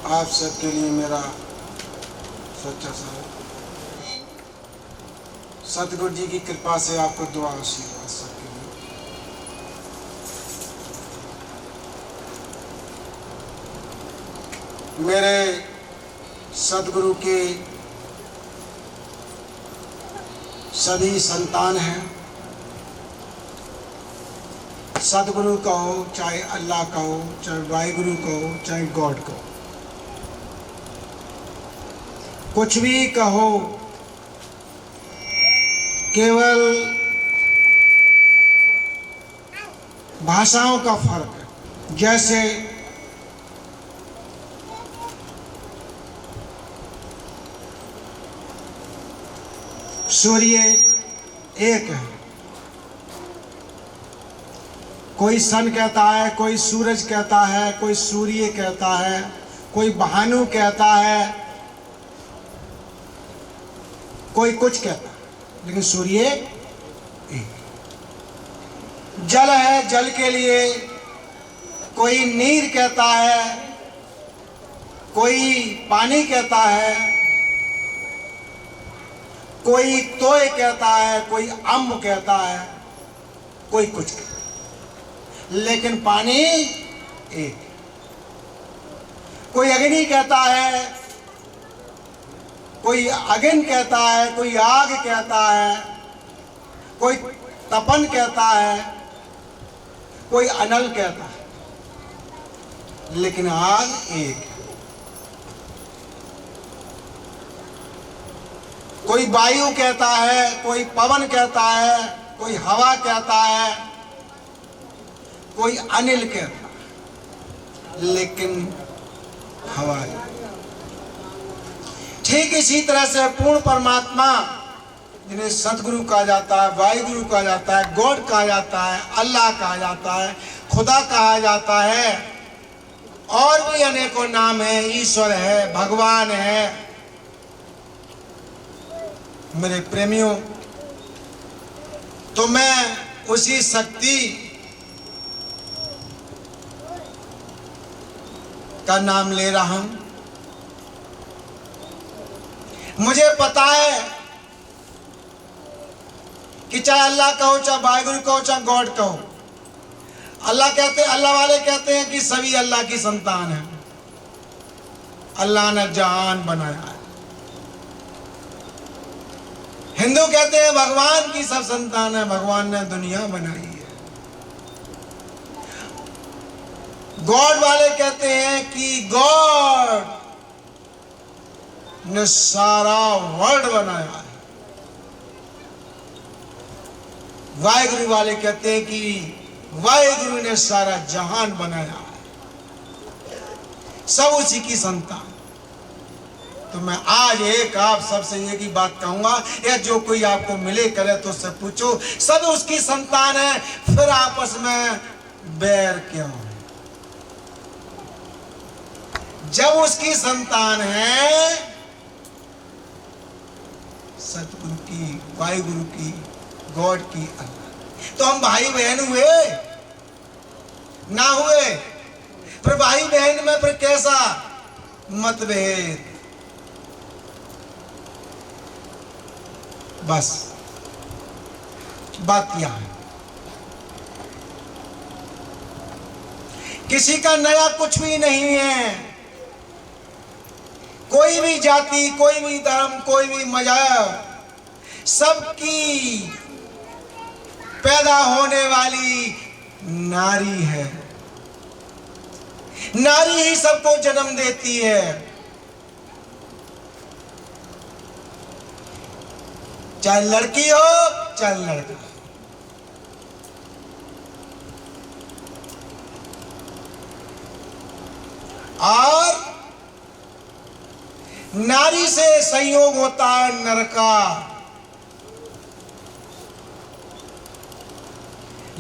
आप सबके लिए मेरा सच्चा सलाम। सतगुरु जी की कृपा से आपको दुआ आशीर्वाद सबके लिए। मेरे सतगुरु के सभी संतान हैं। सतगुरु कहो, चाहे अल्लाह कहो, चाहे वाहिगुरु कहो, चाहे गॉड कहो, कुछ भी कहो, केवल भाषाओं का फर्क है। जैसे सूर्य एक है, कोई सन कहता है, कोई सूरज कहता है, कोई सूर्य कहता है, कोई भानु कहता है, कोई कुछ कहता है, लेकिन सूर्य एक। जल है, जल के लिए कोई नीर कहता है, कोई पानी कहता है, कोई तोय कहता है, कोई अम्ब कहता है, कोई कुछ कहता है, लेकिन पानी एक। कोई अग्नि कहता है, कोई अग्नि कहता है, कोई आग कहता है, कोई तपन कहता है, कोई अनल कहता है, लेकिन आग एक है। कोई वायु कहता है, कोई पवन कहता है, कोई हवा कहता है, कोई अनिल कहता है, लेकिन हवा है। ठीक इसी तरह से पूर्ण परमात्मा, जिन्हें सतगुरु कहा जाता है, वाहिगुरु कहा जाता है, गॉड कहा जाता है, अल्लाह कहा जाता है, खुदा कहा जाता है, और भी अनेकों नाम है, ईश्वर है, भगवान है। मेरे प्रेमियों, तो मैं उसी शक्ति का नाम ले रहा हूं। मुझे पता है कि चाहे अल्लाह कहो, चाहे वाहिगुरु कहो, चाहे गॉड कहो, अल्लाह वाले कहते हैं कि सभी अल्लाह की संतान है। अल्लाह ने जहान बनाया है। हिंदू कहते हैं भगवान की सब संतान है, भगवान ने दुनिया बनाई है। गॉड वाले कहते हैं कि गॉड ने सारा वर्ल्ड बनाया है। वाहिगुरु वाले कहते हैं कि वाहिगुरु ने सारा जहान बनाया है। सब उसी की संतान। तो मैं आज एक आप सबसे एक ही बात कहूंगा, या जो कोई आपको मिले करे तो उससे पूछो, सब उसकी संतान है, फिर आपस में बैर क्यों? जब उसकी संतान है, सतगुरु की, वाहिगुरु की, गॉड की, अल्लाह, तो हम भाई बहन हुए ना हुए? फिर भाई बहन में फिर कैसा मतभेद? बस बात यह है। किसी का नया कुछ भी नहीं है। कोई भी जाति, कोई भी धर्म, कोई भी मजहब, सबकी पैदा होने वाली नारी है। नारी ही सबको जन्म देती है। चाहे लड़की हो, चाहे लड़का। और नारी से संयोग होता है नर का।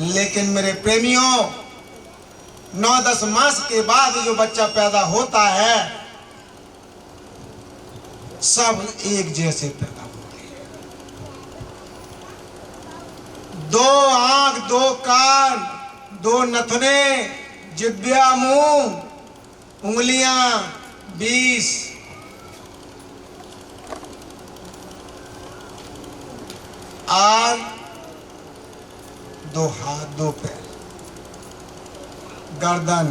लेकिन मेरे प्रेमियों, 9-10 मास के बाद जो बच्चा पैदा होता है, सब एक जैसे पैदा होते हैं। 2 आंख, 2 कान, 2 नथुने, जिब्या, मुंह, उंगलियां, 20 और 2 हाथ 2 पैर, गर्दन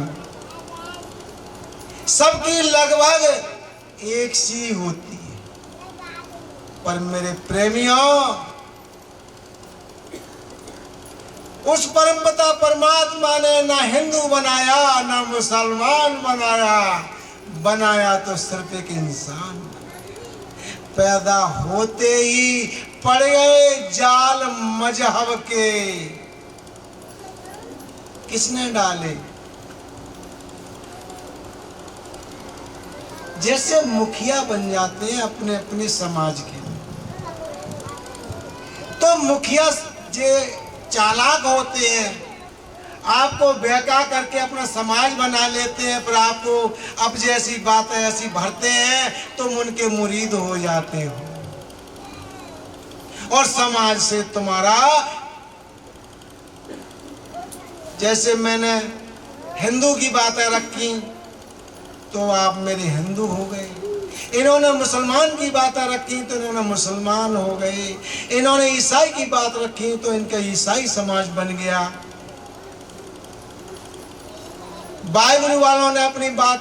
सबकी लगभग एक सी होती है, पर मेरे प्रेमियों, उस परमपिता परमात्मा ने ना हिंदू बनाया ना मुसलमान बनाया, बनाया तो सिर्फ एक इंसान बनाया। पैदा होते ही पड़ गए जाल मजहब के। किसने डाले? जैसे मुखिया बन जाते हैं अपने अपने समाज के, तो मुखिया जे चालाक होते हैं, आपको बहका करके अपना समाज बना लेते हैं, पर आपको अब जैसी बातें ऐसी भरते हैं तुम उनके मुरीद हो जाते हो और समाज से तुम्हारा, जैसे मैंने हिंदू की बातें रखी तो आप मेरे हिंदू हो गए, इन्होंने मुसलमान की बातें रखी तो इन्होंने मुसलमान हो गए, इन्होंने ईसाई की बात रखी तो इनका ईसाई समाज बन गया। वाहिगुरु वालों ने अपनी बात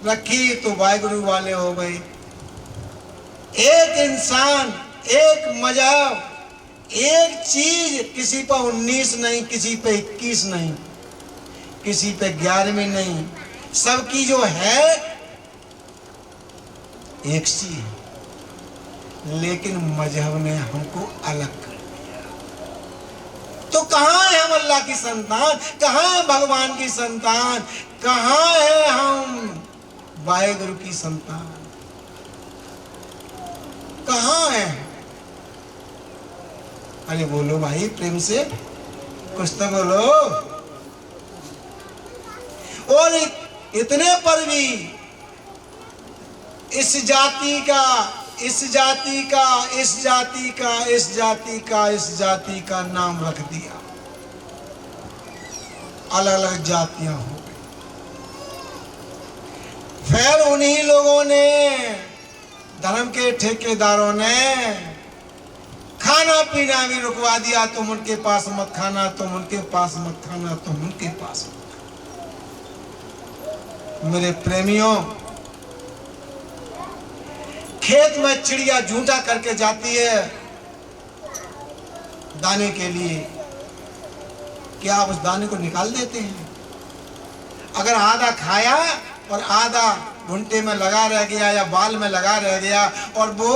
रखी तो वाहिगुरु वाले हो गए। एक इंसान, एक मजहब, एक चीज, किसी पर 19 नहीं, किसी पे 21 नहीं, किसी पे 11वीं नहीं, सबकी जो है एक सी है, लेकिन मजहब ने हमको अलग कर दिया। तो कहाँ है हम अल्लाह की संतान, कहाँ है भगवान की संतान, कहाँ है हम वाहेगुरु की संतान, कहाँ है? अरे बोलो भाई प्रेम से, कुछ तो बोलो। और इतने पर भी इस जाति का, इस जाति का, इस जाति का, इस जाति का, इस जाति का नाम रख दिया, अलग अलग जातियां हो गई। फिर उन्हीं लोगों ने, धर्म के ठेकेदारों ने खाना पीना भी रुकवा दिया, तुम उनके पास मत खाना, तुम उनके पास मत खाना, तुम उनके पास मत खाना। मेरे प्रेमियों, खेत में चिड़िया झूठा करके जाती है दाने के लिए, क्या आप उस दाने को निकाल देते हैं? अगर आधा खाया और आधा घुंटे में लगा रह गया या बाल में लगा रह गया और वो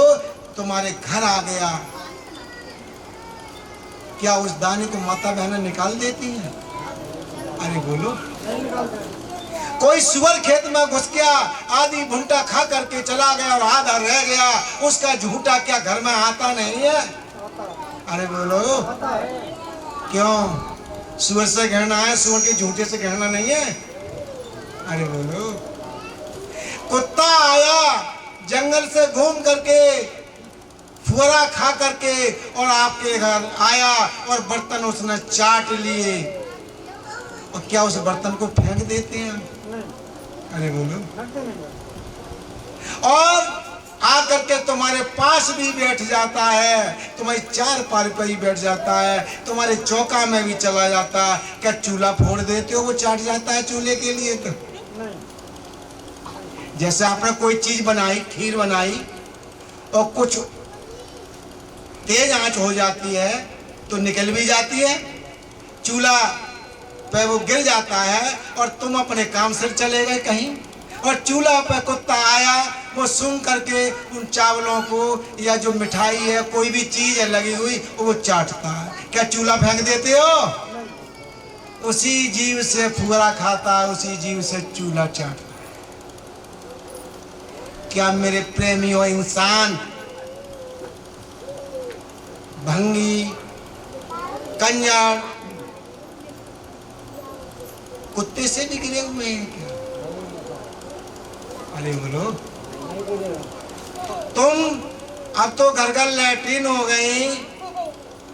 तुम्हारे घर आ गया, क्या उस दाने को माता बहनें निकाल देती हैं? अरे बोलो। कोई सुअर खेत में घुस गया, आधी भुंटा खा करके चला गया और आधा रह गया, उसका झूठा क्या घर में आता नहीं है? अरे बोलो। क्यों? सुअर से घृणा है, सुअर के झूठे से घृणा नहीं है? अरे बोलो। कुत्ता आया जंगल से घूम करके, फुरा खा करके और आपके घर आया और बर्तन उसने चाट लिए, और क्या उस बर्तन को फेंक देते हैं? अरे बोलो। और आकर के तुम्हारे पास भी बैठ जाता है, तुम्हारी चारपाई पर ही बैठ जाता है, तुम्हारे चौका में भी चला जाता है। क्या चूल्हा फोड़ देते हो वो चाट जाता है चूल्हे के लिए? तो जैसे आपने कोई चीज बनाई, खीर बनाई और कुछ तेज आंच हो जाती है तो निकल भी जाती है, चूल्हा पे वो गिर जाता है और तुम अपने काम से चले गए कहीं, और चूल्हा पे कुत्ता आया, वो सूंघ करके उन चावलों को या जो मिठाई है कोई भी चीज है लगी हुई वो चाटता है। क्या चूल्हा फेंक देते हो? उसी जीव से फुहरा खाता है, उसी जीव से चूल्हा चाटता है। क्या मेरे प्रेमियों, इंसान भंगी, कंजर, कुत्ते से भी गिरे हुए हैं क्या? अरे बोलो। तुम अब तो घर घर लैट्रिन हो गई,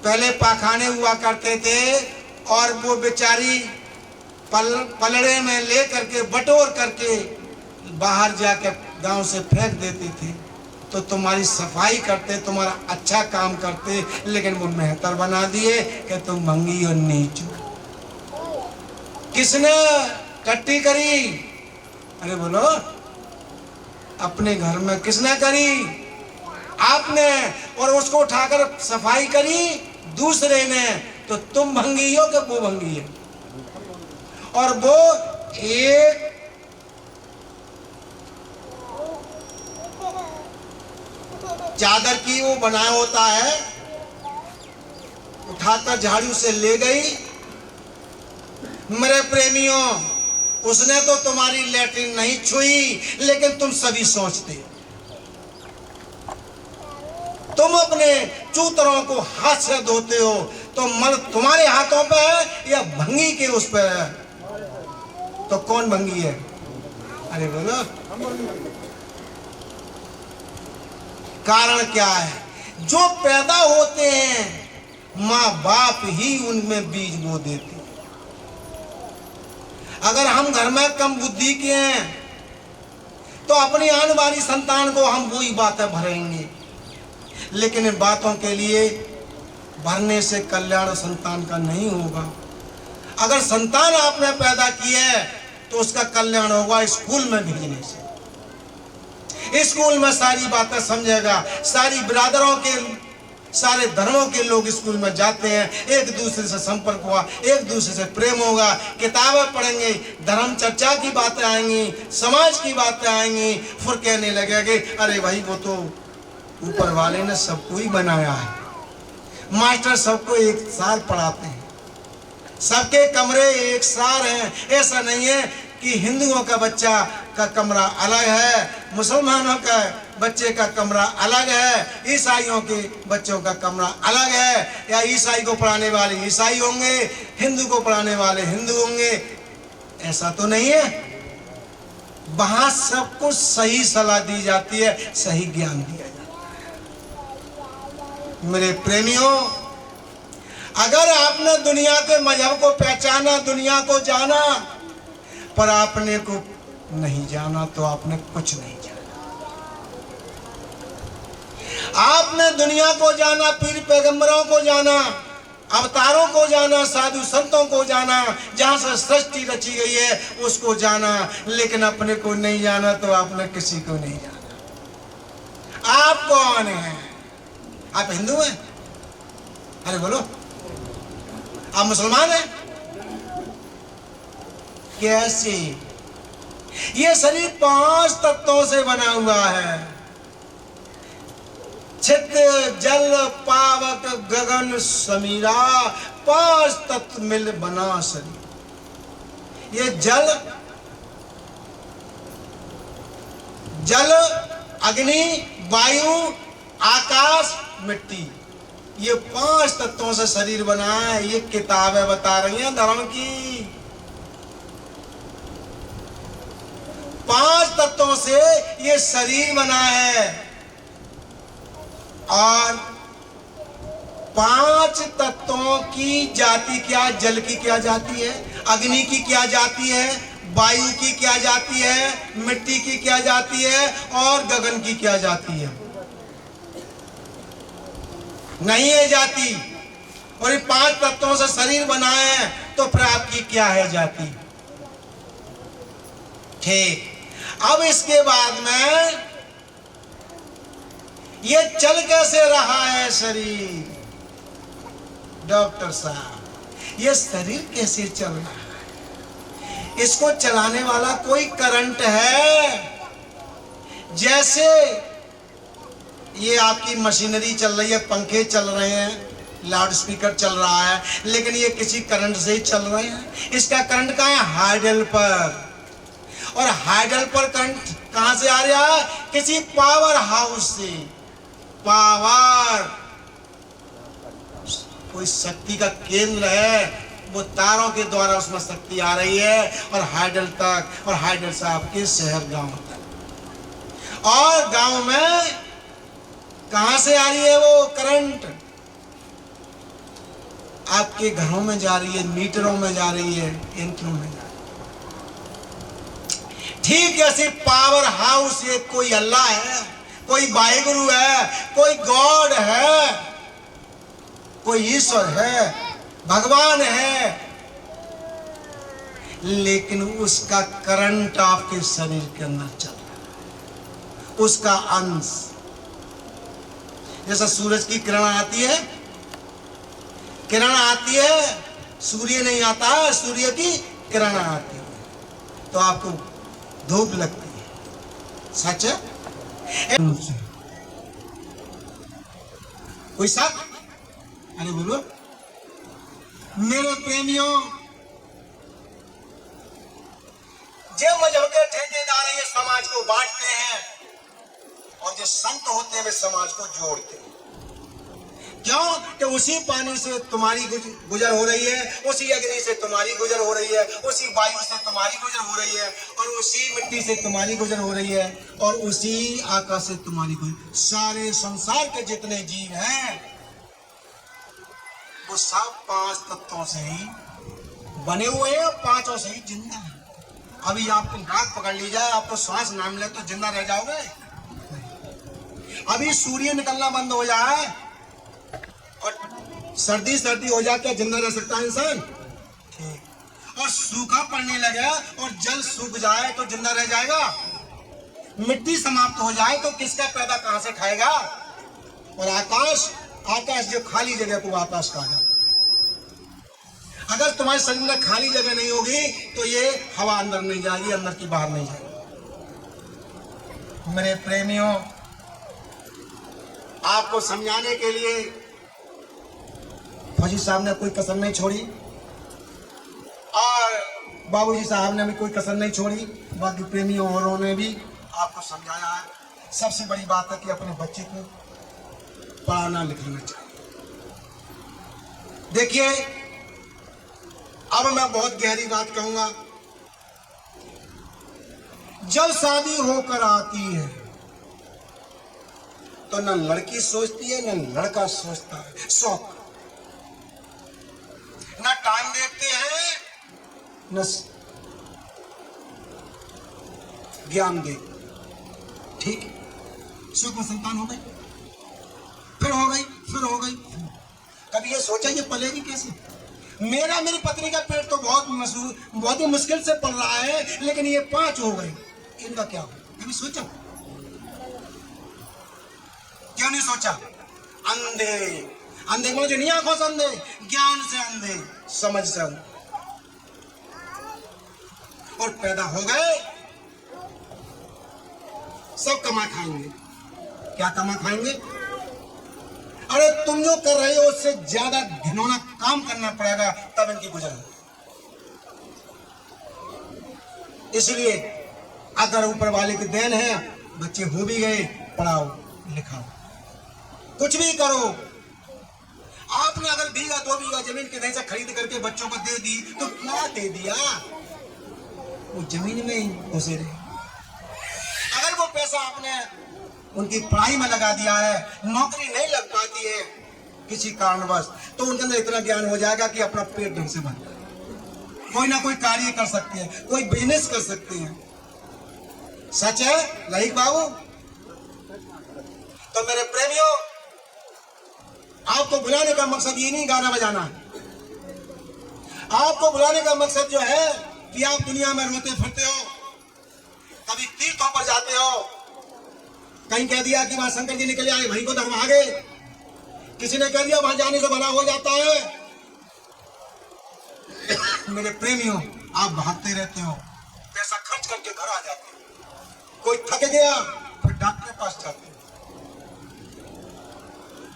पहले पाखाने हुआ करते थे और वो बेचारी पलड़े में ले करके बटोर करके बाहर जाके गांव से फेंक देती थी, तो तुम्हारी सफाई करते, तुम्हारा अच्छा काम करते, लेकिन वो मेहतर बना दिए कि तुम भंगी और नीच हो। किसने टट्टी करी? अरे बोलो, अपने घर में किसने करी? आपने। और उसको उठाकर सफाई करी दूसरे ने, तो तुम भंगी हो कि वो भंगी है? और वो एक चादर की वो बनाया होता है, उठाकर झाड़ू से ले गई। मेरे प्रेमियों, उसने तो तुम्हारी लैट्रिन नहीं छुई, लेकिन तुम सभी सोचते हो। तुम अपने चूतरों को हाथ से धोते हो, तो मल तुम्हारे हाथों पे है या भंगी के उस पे है? तो कौन भंगी है? अरे बोलो, कारण क्या है? जो पैदा होते हैं माँ बाप ही उनमें बीज बो देते हैं। अगर हम घर में कम बुद्धि के हैं तो अपनी आने वाली संतान को हम वही बातें भरेंगे, लेकिन इन बातों के लिए भरने से कल्याण संतान का नहीं होगा। अगर संतान आपने पैदा की है तो उसका कल्याण होगा स्कूल में भेजने से। स्कूल में सारी बातें समझेगा, सारी बिरादरों के, सारे धर्मों के लोग स्कूल में जाते हैं, एक दूसरे से संपर्क हुआ, एक दूसरे से प्रेम होगा, किताबें पढ़ेंगे, धर्म चर्चा की बातें आएंगी, समाज की बातें आएंगी, फिर कहने लगेंगे अरे भाई वो तो ऊपर वाले ने सबको ही बनाया है। मास्टर सबको एक साल पढ़ाते हैं, सबके कमरे एक सार हैं। ऐसा नहीं है कि हिंदुओं का बच्चा का कमरा अलग है, मुसलमानों का बच्चे का कमरा अलग है, ईसाइयों के बच्चों का कमरा अलग है, या ईसाई को पढ़ाने वाले ईसाई होंगे, हिंदू को पढ़ाने वाले हिंदू होंगे। ऐसा तो नहीं है। वहां सबको सही सलाह दी जाती है, सही ज्ञान दिया जाता है। मेरे प्रेमियों, अगर आपने दुनिया के मजहब को पहचाना, दुनिया को जाना, पर आपने को नहीं जाना, तो आपने कुछ नहीं जाना। आपने दुनिया को जाना, पीर पैगंबरों को जाना, अवतारों को जाना, साधु संतों को जाना, जहां से सृष्टि रची गई है उसको जाना, लेकिन अपने को नहीं जाना, तो आपने किसी को नहीं जाना। आप कौन हैं? आप हिंदू हैं? अरे बोलो, आप मुसलमान हैं? कैसे? ये शरीर 5 तत्वों से बना हुआ है। छिद्र, जल, पावक, गगन, समीरा, 5 तत्व मिल बना शरीर। ये जल, अग्नि, वायु, आकाश, मिट्टी, ये 5 तत्वों से शरीर बना है। ये किताबें बता रही हैं धर्म की। 5 तत्वों से ये शरीर बना है, और 5 तत्वों की जाति क्या? जल की क्या जाति है? अग्नि की क्या जाति है? वायु की क्या जाति है? मिट्टी की क्या जाति है? और गगन की क्या जाति है? नहीं है जाति। और ये 5 तत्वों से शरीर बना है, तो फिर आपकी क्या है जाति? ठीक। अब इसके बाद में ये चल कैसे रहा है शरीर? डॉक्टर साहब, ये शरीर कैसे चल रहा है? इसको चलाने वाला कोई करंट है। जैसे ये आपकी मशीनरी चल रही है, पंखे चल रहे हैं, लाउड स्पीकर चल रहा है, लेकिन ये किसी करंट से ही चल रहे हैं। इसका करंट कहाँ है? हाइडल पर। और हाइडल पर करंट कहां से आ रहा है? किसी पावर हाउस से। पावर कोई शक्ति का केंद्र है, वो तारों के द्वारा उसमें शक्ति आ रही है, और हाइडल तक, और हाइडल से आपके शहर गांव तक। और गांव में कहां से आ रही है वो करंट? आपके घरों में जा रही है, मीटरों में जा रही है, यंत्रों में जा रही है। ठीक ऐसे पावर हाउस ये कोई अल्लाह है, कोई वाहिगुरु है, कोई गॉड है, कोई ईश्वर है, भगवान है, लेकिन उसका करंट आपके शरीर के अंदर चल रहा है, उसका अंश। जैसा सूरज की किरण आती है, किरण आती है, सूर्य नहीं आता है, सूर्य की किरण आती है, तो आपको धूप लगती है, सच है? कोई शक? अरे बोलो मेरे प्रेमियों, जो मजहब के ठेकेदार ये समाज को बांटते हैं और जो संत होते हैं वे समाज को जोड़ते हैं। क्यों? कि उसी पानी से तुम्हारी गुजर हो रही है, उसी अग्नि से तुम्हारी गुजर हो रही है, उसी वायु से तुम्हारी गुजर हो रही है, और उसी मिट्टी से तुम्हारी गुजर हो रही है, और उसी आकाश से तुम्हारी गुजर। सारे संसार के जितने जीव हैं वो सब 5 तत्वों से ही बने हुए हैं, 5 से ही जिंदा है। अभी आपको नाक पकड़ ली जाए, आपको श्वास ना मिले तो जिंदा रह जाओगे? अभी सूर्य निकलना बंद हो जाए और सर्दी हो जाए, क्या जिंदा रह सकता है इंसान? ठीक। और सूखा पड़ने लगे और जल सूख जाए तो जिंदा रह जाएगा? मिट्टी समाप्त हो जाए तो किसका पैदा कहां से खाएगा? और आकाश, आकाश जो खाली जगह को आकाश कहा जाता है। अगर तुम्हारे शरीर में खाली जगह नहीं होगी तो ये हवा अंदर नहीं जाएगी, अंदर की बाहर नहीं जाएगी। मेरे प्रेमियों, आपको समझाने के लिए फौजी साहब ने कोई कसर नहीं छोड़ी और बाबूजी साहब ने भी कोई कसर नहीं छोड़ी, बाकी प्रेमियों औरों ने भी आपको समझाया है। सबसे बड़ी बात है कि अपने बच्चे को पढ़ाना लिखाना चाहिए। देखिए, अब मैं बहुत गहरी बात कहूंगा। जब शादी होकर आती है तो न लड़की सोचती है न लड़का सोचता है, शौक, न टाइम देखते हैं न ज्ञान देखते। ठीक, सुख में संतान हो गई, फिर हो गई, फिर हो गई। कभी ये सोचा ये पलेगी कैसे? मेरी पत्नी का पेट तो बहुत ही मुश्किल से पल रहा है, लेकिन ये 5 हो गए, इनका क्या हो? कभी सोचा? क्यों नहीं सोचा? अंधे, अंधे मुझे नहीं, आंखों से अंधे, ज्ञान से अंधे, समझ से अंधे। और पैदा हो गए, सब कमा खाएंगे। क्या कमा खाएंगे? अरे तुम जो कर रहे हो उससे ज्यादा घिनौना काम करना पड़ेगा, तब इनकी गुजर हो। इसलिए अगर ऊपर वाले की देन है, बच्चे हो भी गए, पढ़ाओ लिखाओ, कुछ भी करो। आपने अगर 1-2 बीघा जमीन किसी से खरीद करके बच्चों को दे दी तो क्या दे दिया? वो जमीन में ही घुसे रहे। अगर वो पैसा आपने उनकी पढ़ाई में लगा दिया है, नौकरी नहीं लग पाती है किसी कारणवश, तो उनके अंदर इतना ज्ञान हो जाएगा कि अपना पेट ढंग से भर कोई ना कोई कार्य कर सकते हैं, कोई बिजनेस कर सकते हैं। सच है लहिक बाबू? तो मेरे प्रेमियों, आपको बुलाने का मकसद ये नहीं गाना बजाना। आपको बुलाने का मकसद जो है कि आप दुनिया में रोते फिरते हो, कभी तीर्थों पर जाते हो, कहीं कह दिया कि वहां शंकर जी निकले आए, वहीं को धर्म आ गए। किसी ने कह दिया वहां जाने से भला हो जाता है। मेरे प्रेमियों, आप भागते रहते हो, पैसा खर्च करके घर आ जाते हो। कोई थक गया फिर डॉक्टर के पास जाते हो।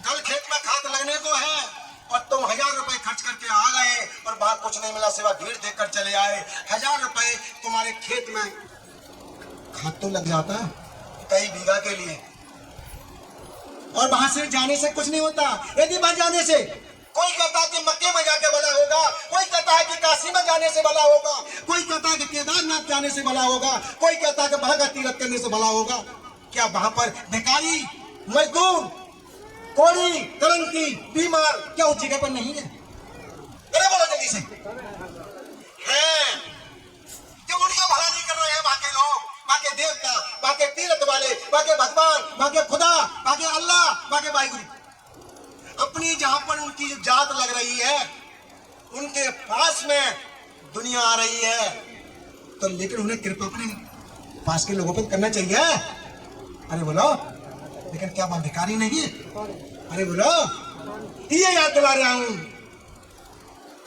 कल खेत में खाद लगने को है और तुम 1000 रुपए खर्च करके आ गए और वहां कुछ नहीं मिला, सिवा भीड़ देखकर चले आए। 1000 रुपए तुम्हारे खेत में खाद तो लग जाता है कई बीघा के लिए, और वहां से जाने से कुछ नहीं होता। यदि वहां जाने से कोई कहता है कि मक्के में जाके भला होगा, कोई कहता है कि काशी में जाने से भला होगा, कोई कहता है कि केदारनाथ जाने से भला होगा, कोई कहता है कि वहां का तीर्थ करने से भला होगा। क्या वहां पर भिखारी, मजदूर, कोड़ी, कलंकी, बीमार क्या उस जगह पर नहीं है? अरे बोलो जल्दी से, है जो उनका भला नहीं कर रहे हैं वहां के लोग। देवता, बाके तीर्थ वाले, बाके भगवान, बाके खुदा, बाके अल्लाह, बाके वाहिगुरु। अपनी जहां पर उनकी जो जात लग रही है, उनके पास में दुनिया आ रही है, तो लेकिन उन्हें कृपा अपने पास के लोगों पर करना चाहिए। अरे बोलो, लेकिन क्या मैं भिखारी नहीं है? अरे बोलो, ये याद दिला रहा हूं।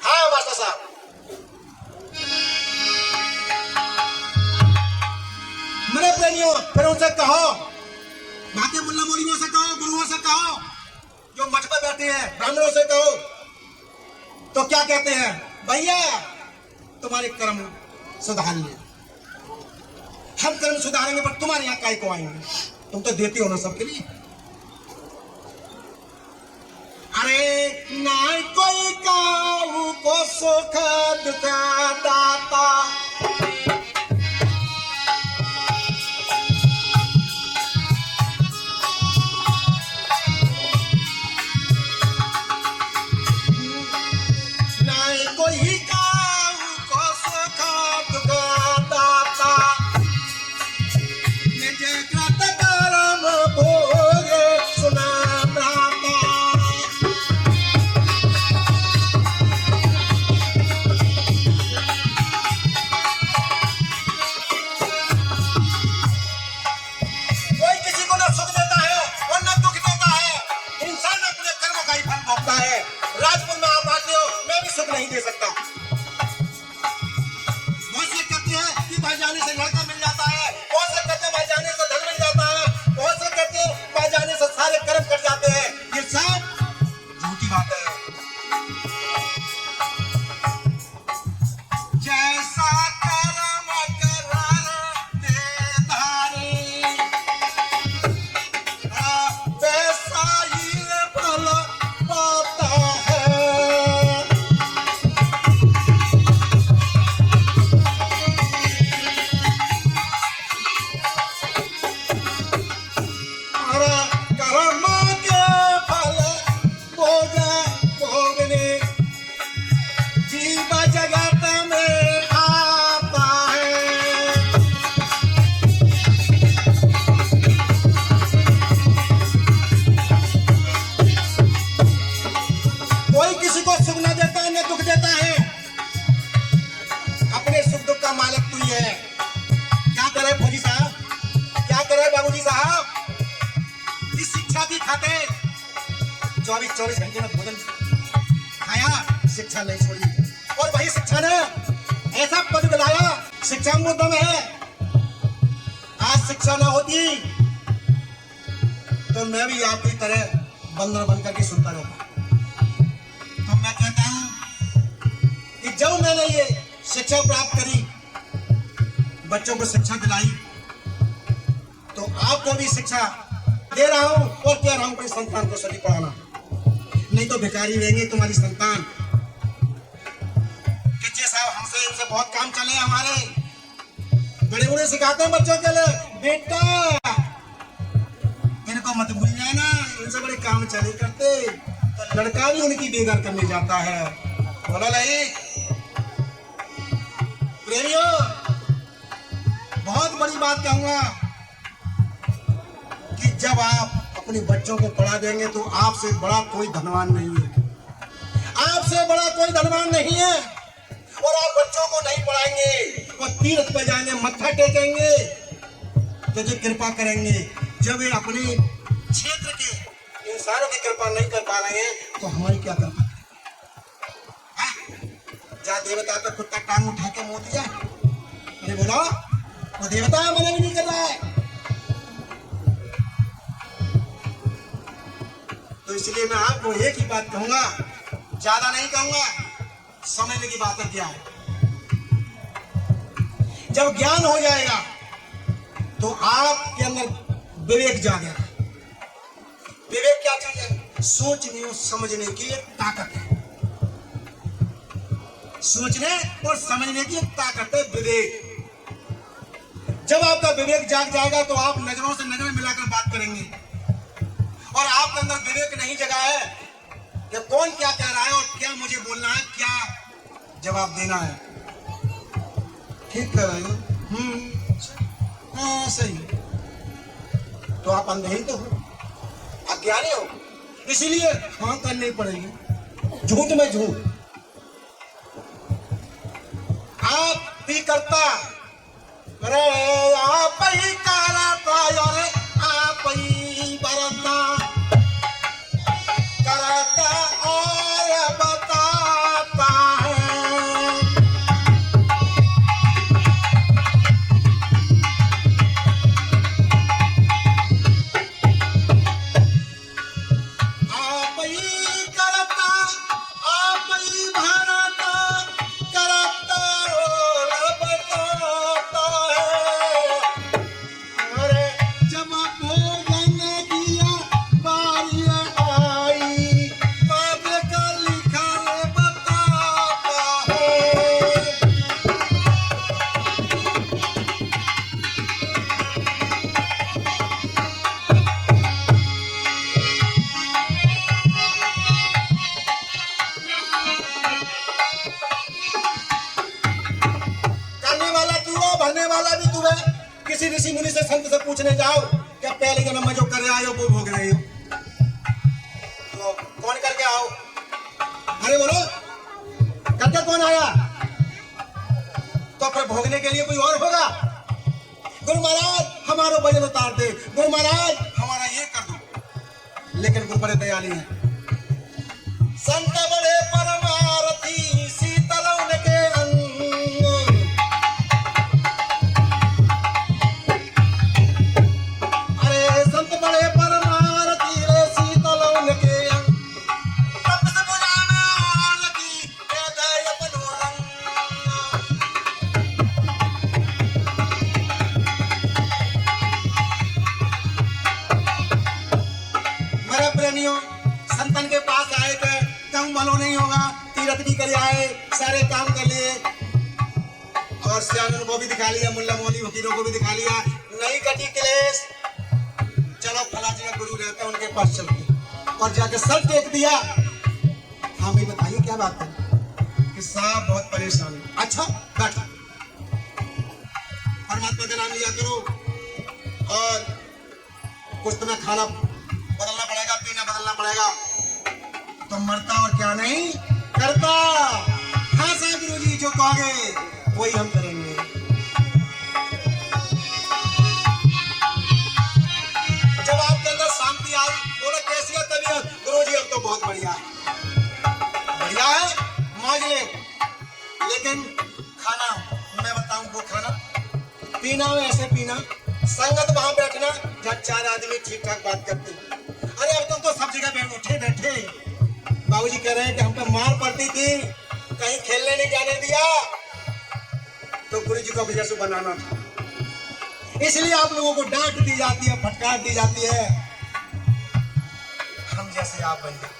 हाँ मास्टर साहब, मेरे प्रेमियों, फिर उनसे कहो, बाकी मुल्ला मौलवियों से कहो, गुरुओं से कहो, जो मठ पर बैठे हैं, ब्राह्मणों से कहो, तो क्या कहते हैं? भैया तुम्हारे कर्म सुधार लिए, हम कर्म सुधारेंगे, पर तुम्हारे यहाँ काय को आएंगे? तुम तो देते हो ना सबके लिए। अरे ना कोई काऊ को सुख दुखा दाता, नहीं दे सकता। बहुत से कहते हैं कि भाई जाने से लड़का मिल जाता है, बहुत से कहते हैं भाई जाने से धन मिल जाता है, बहुत से कहते हैं भाई जाने से सारे कर्म कट जाते हैं। ये सब झूठी बात है। जैसा कर्म करते धारे, वैसा ही फल पाता है। खाते 24 घंटे में भोजन खाया, शिक्षा नहीं छोड़ी, और वही शिक्षा ने ऐसा पद दिलाया, शिक्षा मुद्दा में है। आज शिक्षा ना होती तो मैं भी आपकी तरह बंदर बनकर के सुनता रहूंगा। तो मैं कहता हूं कि जब मैंने ये शिक्षा प्राप्त करी, बच्चों को शिक्षा दिलाई, तो आपको भी शिक्षा दे रहा हूं और कह रहा हूं अपनी संतान को सभी पढ़ाना, नहीं तो भिखारी रहेंगे तुम्हारी संतान। कि साहब हमसे इनसे बहुत काम चले हमारे, बड़े बड़े सिखाते हैं बच्चों के लिए, बेटा इनको मत भूल जाना, इनसे बड़े काम चले करते, तो लड़का भी उनकी बेगार करने जाता है। बोलो नहीं प्रेमियों, बहुत बड़ी बात कहूंगा कि जब आप अपने बच्चों को पढ़ा देंगे तो आपसे बड़ा कोई धनवान नहीं है, आपसे बड़ा कोई धनवान नहीं है। और आप बच्चों को नहीं पढ़ाएंगे और तीर्थ पे जाएंगे, मत्था टेकेंगे, तो जो कृपा करेंगे, जब वे अपने क्षेत्र के इंसानों की कृपा नहीं कर पा रहे हैं तो हमारी क्या कृपा? जा देवता पे कुत्ता टांग उठा के मुंह दिया, अरे बोलो वो देवता है, मना भी नहीं कर रहा है। तो इसलिए मैं आपको एक ही बात कहूंगा, ज्यादा नहीं कहूंगा, समझने की बात है क्या है। जब ज्ञान हो जाएगा तो आपके अंदर विवेक जागेगा। विवेक क्या चीज है? सोचने और समझने की एक ताकत है, सोचने और समझने की एक ताकत है विवेक। जब आपका विवेक जाग जाएगा तो आप नजरों से नजर मिलाकर बात करेंगे, और आपके अंदर विवेक नहीं जगा है कि कौन क्या कह रहा है और क्या मुझे बोलना है, क्या जवाब देना है। ठीक कह रहे हो? हाँ सही, तो आप अंधे ही तो हो, अज्ञानी हो, इसीलिए हाँ करनी पड़ेगी। झूठ में झूठ। आप भी करता, अरे आप ही करता, अरे आप ही बरता, करता और बताता है। आप ही करता, आप ही भरता, करता और बताता है। अरे जब भोजन दिया बारी आई, बात का लिखा बताता है। करने वाला तू हो, भरने वाला भी तू है। किसी ऋषि मुनि से संत से पूछने जाओ क्या पहले जन्म में जो कर आए हो वो भोग रहे हो, तो कौन करके आओ? अरे बोलो, करके कौन आया? तो फिर भोगने के लिए कोई और होगा? गुरु महाराज हमारा वजन उतार दे, गुरु महाराज हमारा ये कर दो। लेकिन गुरु बड़े दयालु हैं। संत बड़े परमारथी, शीतल उनके अंग। अरे संत बड़े परमारथी रे, शीतल उनके अंग। तप से बुझा में आग लगी, हृदय अपनो रंग। मेरे प्रेमियों, संतन के पास आए थे, कम वालों नहीं होगा, तीरथ भी कर आए, सारे काम कर लिए, और सियानों को भी दिखा लिया, मुल्ला मौली वकीलों को भी दिखा लिया, नहीं कटी क्लेश। चलो फला जी का गुरु रहता है, उनके पास चलते, और जाके सर टेक दिया। हाँ भाई बताइए क्या बात है? कि साहब बहुत परेशान है। अच्छा बैठो, परमात्मा का नाम लिया करो, और कुछ तुम्हें खाना बदलना पड़ेगा, पीना बदलना पड़ेगा, तो मरता और क्या नहीं करता। हाँ साहब गुरु जी जो कहोगे वही हम करेंगे। जब आपके अंदर शांति आई, बोले कैसी है तबीयत? गुरु जी अब तो बहुत बढ़िया है, बढ़िया है, मौज ले। लेकिन खाना मैं बताऊं, वो खाना पीना हो ऐसे पीना, संगत वहां बैठना जहाँ चार आदमी ठीक ठाक बात करते हैं। अरे अब तुम तो सब जगह उठे बैठे। बाबूजी कह रहे हैं कि हम पे मार पड़ती थी, कहीं खेलने नहीं जाने दिया, तो गुरु जी को बिजनेस बनाना था, इसलिए आप लोगों को डांट दी जाती है, फटकार दी जाती है। हम जैसे आप बन जाए,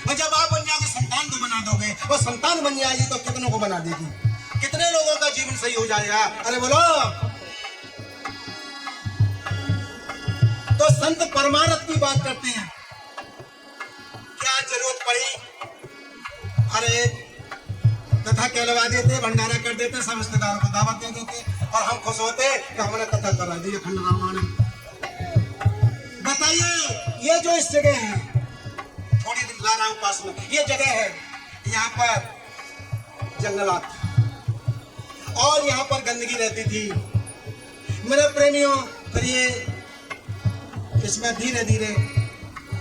और जब आप बन जाओगे संतान को बना दोगे, और संतान बन जाएगी तो कितनों को बना देगी, कितने लोगों का जीवन सही हो जाएगा। अरे बोलो, तो संत परमार्थ की बात करते हैं, क्या जरूरत पड़ी? अरे कथा कहलवा देते, भंडारा कर देते, सब रिश्तेदारों को दावत दे देते, और हम खुश होते कि हमने कथा करा दी अखंड रामायण। बताइए ये जो इस जगह है, थोड़ी दिन ला रहा हूं पास में, ये जगह है, यहाँ पर जंगलात और यहाँ पर गंदगी रहती थी। मेरे प्रेमियों, फिर ये इसमें धीरे धीरे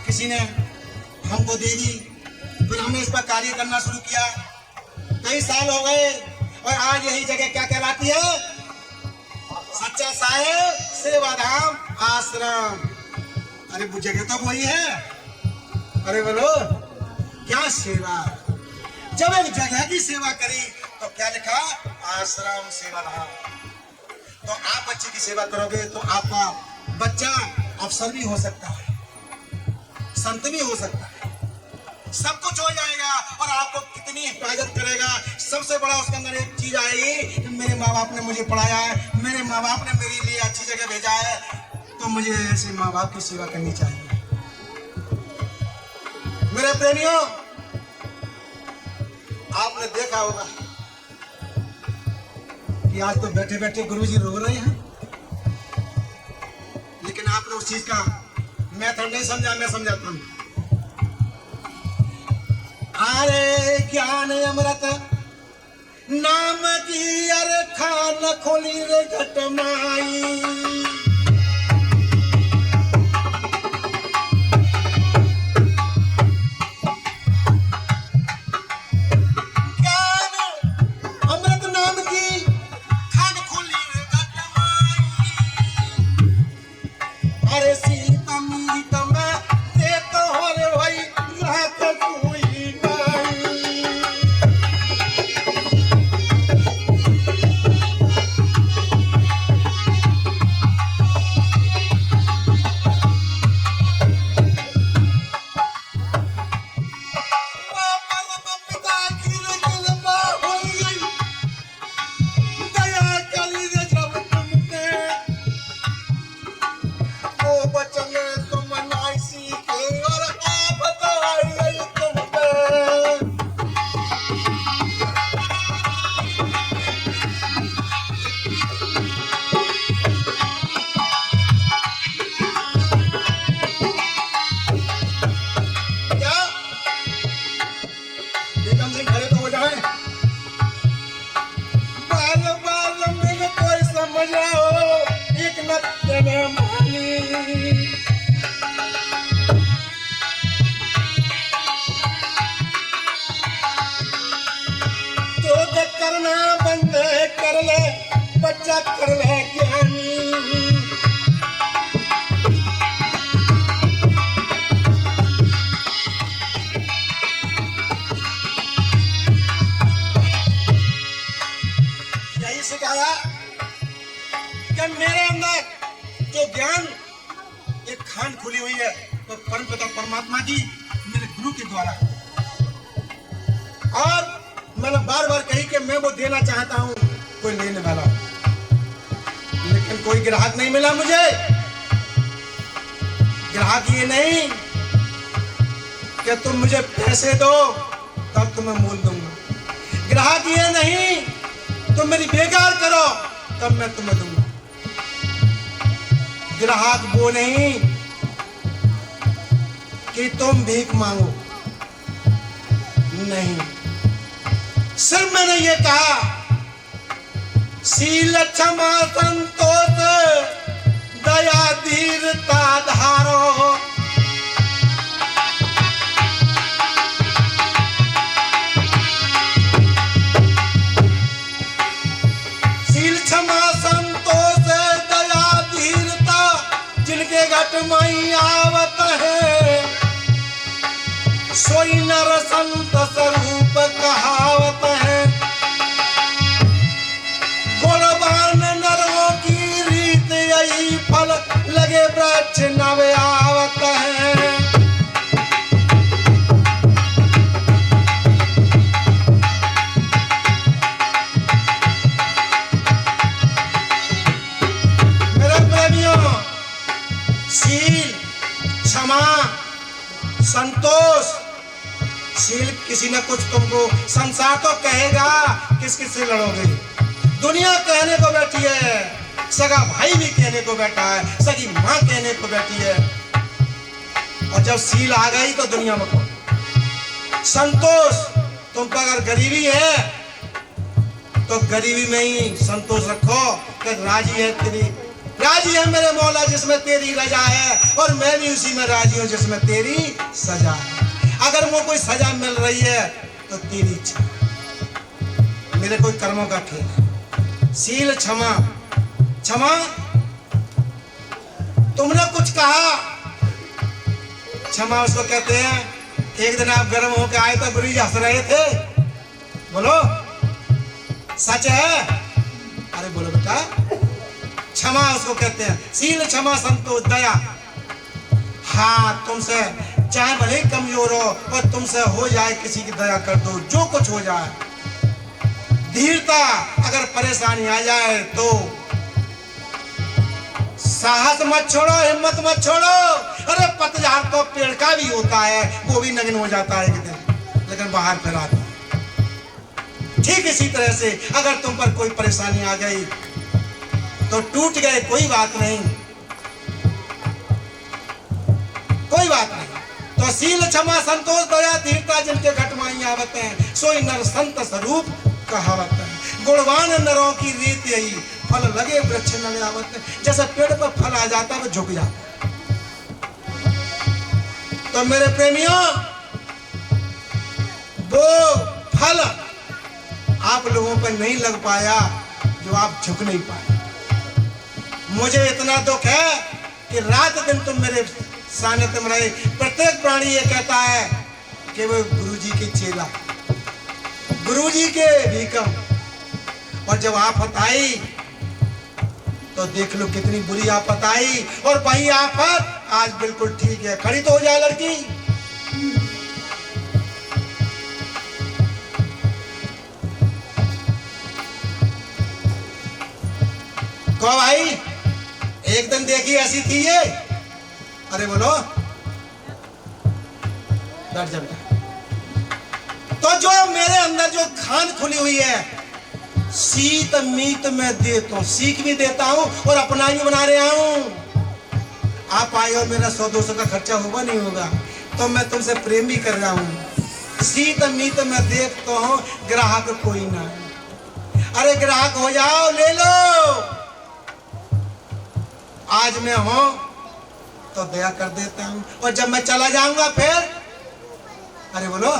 किसी ने हमको दे दी, फिर हमने इस पर कार्य करना शुरू किया। कई साल हो गए, और आज यही जगह क्या कहलाती है? सच्चा साहेब सेवाधाम आश्रम। अरे वो जगह तो वही है। अरे बोलो क्या सेवा, जब एक जगह की सेवा करी तो क्या लिखा? आश्रम सेवाधाम। तो आप बच्चे की सेवा करोगे तो आपका बच्चा अफसर भी हो सकता है, संत भी हो सकता है, सब कुछ हो जाएगा, और आपको कितनी हिफाजत करेगा। सबसे बड़ा उसके अंदर एक चीज आएगी कि मेरे माँ बाप ने मुझे पढ़ाया है, मेरे माँ बाप ने मेरे लिए अच्छी जगह भेजा है, तो मुझे ऐसे माँ बाप की सेवा करनी चाहिए। मेरे प्रेमियों, आपने देखा होगा कि आज तो बैठे बैठे गुरुजी रो रहे हैं, लेकिन आपने उस चीज का मेथड नहीं समझा, मैं समझाता हूं। अरे ज्ञान अमृत नाम की अरे खान खोली रे घटमाई, बच्चा कर ले ज्ञानी। यही सिखाया कि मेरे अंदर जो ज्ञान एक खान खुली हुई है तो परमपिता परमात्मा की मेरे गुरु के द्वारा, और मैंने बार बार कही कि मैं वो देना चाहता हूं, कोई लेने वाला, लेकिन कोई ग्राहक नहीं मिला मुझे। ग्राहक ये नहीं कि तुम मुझे पैसे दो तब तुम्हें मूल दूंगा, ग्राहक ये नहीं तुम मेरी बेकार करो तब मैं तुम्हें दूंगा। ग्राहक वो नहीं कि तुम भीख मांगो, नहीं, सिर्फ मैंने ये कहा शील क्षमा संतोष दया धीरता धारो। शील क्षमा संतोष दया धीरता जिनके घट में आवत है, सोई नर संत स्वरूप कहावत है। गुणवान नरों की रीत यही फल लगे वृक्ष नव आवत है। मेरे प्रेमियों, शील क्षमा संतोष, शील किसी ने कुछ तुमको, संसार तो कहेगा किस किस से लड़ोगे, दुनिया कहने को बैठी है, सगा भाई भी कहने को बैठा है, सगी माँ कहने को बैठी है, और जब सील आ गई तो दुनिया में कौन। संतोष, तुम पर अगर गरीबी है तो गरीबी में ही संतोष रखो कि राजी है तेरी, राजी है मेरे मौला जिसमें तेरी रजा है, और मैं भी उसी में राजी हूं जिसमें तेरी सजा है। अगर वो कोई सजा मिल रही है तो तेरी इच्छा, मेरे कोई कर्मों का खेल है। शील क्षमा, क्षमा तुमने कुछ कहा, क्षमा उसको कहते हैं। एक दिन आप गर्म होकर आए तो गुरु जी हंस रहे थे, बोलो सच है, अरे बोलो बेटा, क्षमा उसको कहते हैं। शील क्षमा संतोष दया, हाँ तुमसे चाहे भले ही कमजोर हो और तुमसे हो जाए किसी की दया कर दो, जो कुछ हो जाए। धीरता, अगर परेशानी आ जाए तो साहस मत छोड़ो, हिम्मत मत छोड़ो। अरे पतझड़ तो पेड़ का भी होता है, वो भी नग्न हो जाता है एक दिन, लेकिन बाहर फिर आता है। ठीक इसी तरह से अगर तुम पर कोई परेशानी आ गई तो टूट गए, कोई बात नहीं, कोई बात नहीं। तो शील क्षमा संतोष दया धीरता जिनके घटमाई आवत हैं, सोई नर संत स्वरूप कहावत है। गुणवान नरों की रीत यही, फल लगे वृक्ष न आवत है। जैसे पेड़ पर फल आ जाता है वो झुक जाता है। तो मेरे प्रेमियों, वो फल आप लोगों पर नहीं लग पाया जो आप झुक नहीं पाए। मुझे इतना दुख है कि रात दिन तुम मेरे सानिध्य में रहे। प्रत्येक प्राणी ये कहता है कि वो गुरुजी के चेला, गुरुजी के भी कम। और जब आफत आई तो देख लो कितनी बुरी आफत आई, और वही आफत आज बिल्कुल ठीक है। खड़ी तो हो जाए लड़की। कहो भाई, एक दिन देखी ऐसी थी ये। अरे बोलो, बैठ जा बेटा। तो जो मेरे अंदर जो खान खुली हुई है, शीत मीत मैं देता हूं, सीख भी देता हूं और अपना भी बना रहा हूं। आप आए हो, मेरा 100-200 का खर्चा होगा नहीं होगा, तो मैं तुमसे प्रेम भी कर रहा हूं। शीत मीत मैं देखता हूं, ग्राहक कोई ना। अरे ग्राहक हो जाओ, ले लो। आज मैं हूं तो दया कर देता हूं, और जब मैं चला जाऊंगा फिर, अरे बोलो,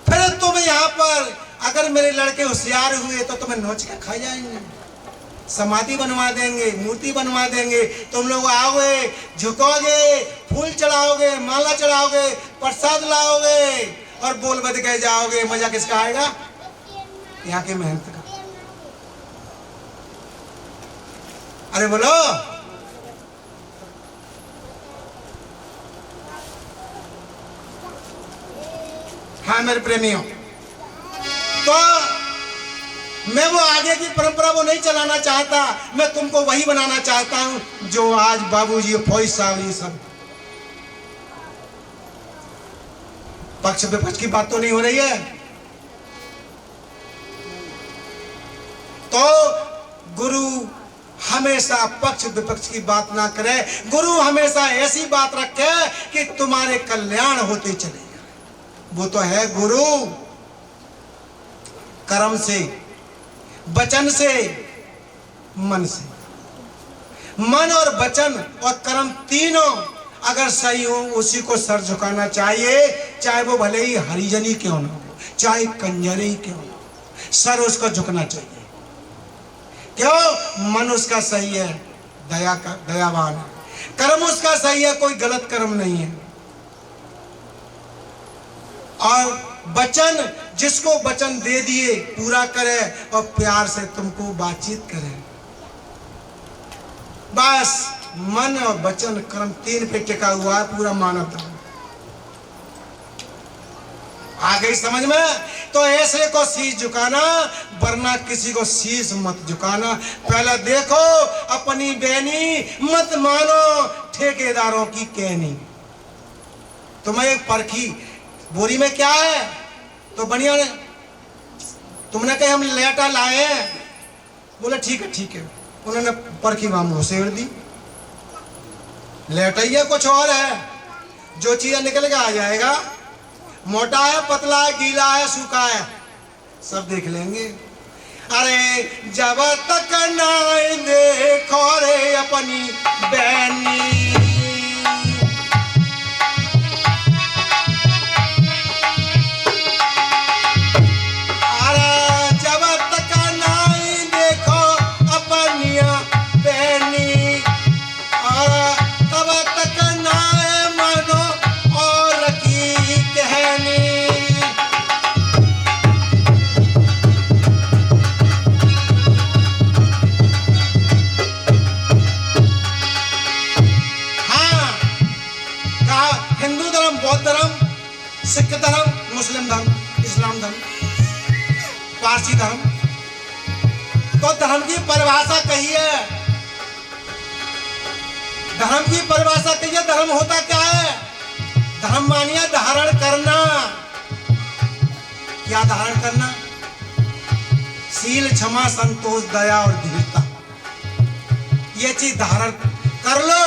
फिर तुम यहां पर अगर मेरे लड़के होशियार हुए तो तुम्हें नोच के खा जाएंगे, समाधि बनवा देंगे, मूर्ति बनवा देंगे। तुम लोग आओगे, झुकोगे, फूल चढ़ाओगे, माला चढ़ाओगे, प्रसाद लाओगे और बोल बद के जाओगे। मजा किसका आएगा? यहाँ के मेहनत का। अरे बोलो, हाँ मेरे प्रेमियों, तो मैं वो आगे की परंपरा वो नहीं चलाना चाहता। मैं तुमको वही बनाना चाहता हूं जो आज बाबूजी फौज साहब ये सब पक्ष विपक्ष की बात तो नहीं हो रही है। तो गुरु हमेशा पक्ष विपक्ष की बात ना करे। गुरु हमेशा ऐसी बात रखे कि तुम्हारे कल्याण होते चले। वो तो है गुरु कर्म से, वचन से, मन से। मन और वचन और कर्म तीनों अगर सही हो, उसी को सर झुकाना चाहिए, चाहे वो भले ही हरिजनी क्यों ना हो, चाहे कंजर ही क्यों ना हो, सर उसको झुकना चाहिए। क्यों? मन उसका सही है, दयावान है। कर्म उसका सही है, कोई गलत कर्म नहीं है। और वचन, जिसको वचन दे दिए पूरा करे और प्यार से तुमको बातचीत करे। बस मन और वचन कर्म तीन पे टिका हुआ है पूरा मानव धर्म। आ गई समझ में? तो ऐसे को शीश झुकाना, वरना किसी को शीश मत झुकाना। पहले देखो अपनी बहनी, मत मानो ठेकेदारों की कहनी। तुम्हें एक परखी, बोरी में क्या है? तो बढ़िया ने तुमने कहा हम लेटा लाए हैं, बोले ठीक है ठीक है। उन्होंने परखी वाम घुसेड़ दी। लेटा ही है, कुछ और है, जो चीज निकल के आ जाएगा। मोटा है, पतला है, गीला है, सूखा है, सब देख लेंगे। अरे जब तक ना देखो रे अपनी बहनी, सिख धर्म, मुस्लिम धर्म, इस्लाम धर्म, पारसी धर्म। तो धर्म की परिभाषा कही है, धर्म की परिभाषा कही है। धर्म होता क्या है? धर्म मानिए धारण करना। क्या क्या धारण करना? शील, क्षमा, संतोष, दया और धीरता, ये चीज धारण कर लो।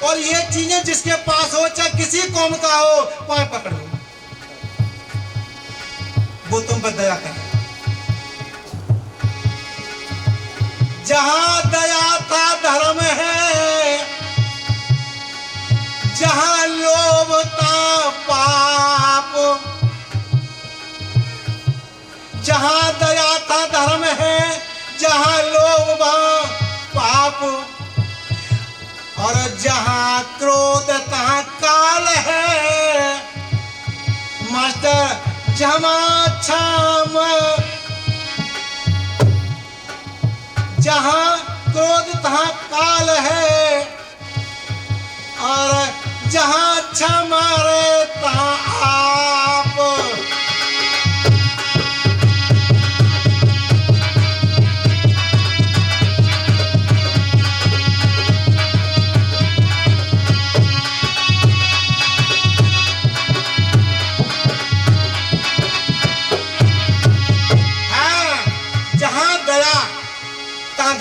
और ये चीजें जिसके पास हो, चाहे किसी कौम का हो, पाए पकड़ लो, वो तुम पर दया करे। जहां दया था धर्म है, जहां लोभ था पाप। जहां दया था धर्म है, जहां लोभ पाप। और जहां क्रोध तहां काल है। मास्टर, क्षमा क्षमा, जहां क्रोध तहां काल है, और जहां क्षमा रे तहां आप।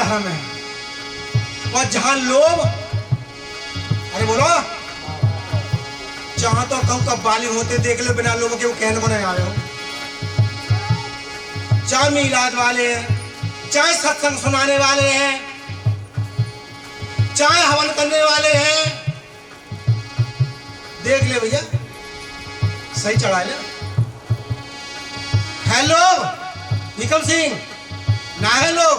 धर्म है, और जहां लोभ, अरे बोलो, जहां तो कहूं कब बाली होते देख लो बिना लोभ के, वो कहने को नहीं आए हो। चाहे मीलाद वाले हैं, चाहे सत्संग सुनाने वाले हैं, चाहे हवन करने वाले हैं, देख ले भैया, सही चढ़ा ले। हेलो निकम सिंह, ना है लोग।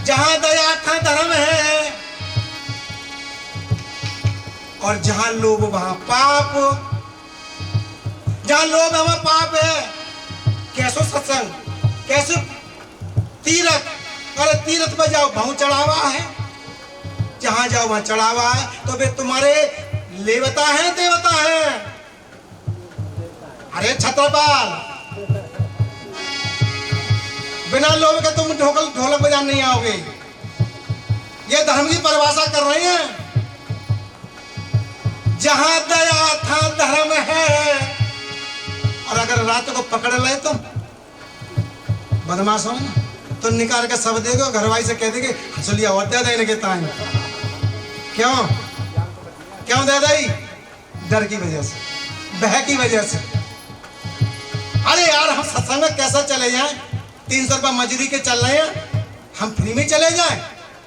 जहां दया था धर्म है, और जहां लोभ वहां पाप। जहां लोभ है वहां पाप है। कैसो सत्संग, कैसे तीरथ, अरे तीरथ में जाओ भाव चढ़ावा है, जहां जाओ वहां चढ़ावा है। तो वे तुम्हारे लेवता है देवता है? अरे छत्रपाल, बिना लोभ के तुम ढोलक बजाने नहीं आओगे। ये धर्म की परिभाषा कर रहे हैं। जहां दया था धर्म है, और अगर रात को पकड़ ले तुम बदमाश हो ना, तो निकाल के सब देगो, घरवाई से कह देगे हंसुलिया और दे देने के टाइम। क्यों क्यों दे दई? डर की वजह से, भय की वजह से। अरे यार, हम सत्संग में कैसा चले जाएं? 300 रुपये मजदूरी के चल रहे हैं, हम फ्री में चले जाएं?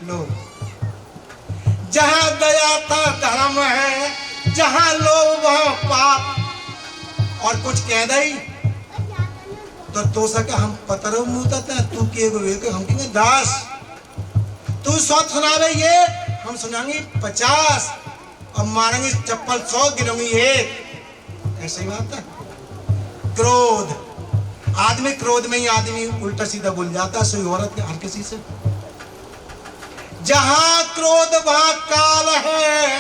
लो, जहां दया था धर्म है, जहां लोभ वहां पाप। और कुछ कह दई तो सके हम पतरो मुतत है, तू के हम कहेंगे 10, तू 100 सुनावे ये, हम सुनाएंगे 50, और मारेंगे चप्पल 100, गिनोगी 1। ऐसे ही बात है। क्रोध, आदमी क्रोध में ही आदमी उल्टा सीधा बोल जाता है, सोई औरत हर किसी से। जहां क्रोध वहां काल है।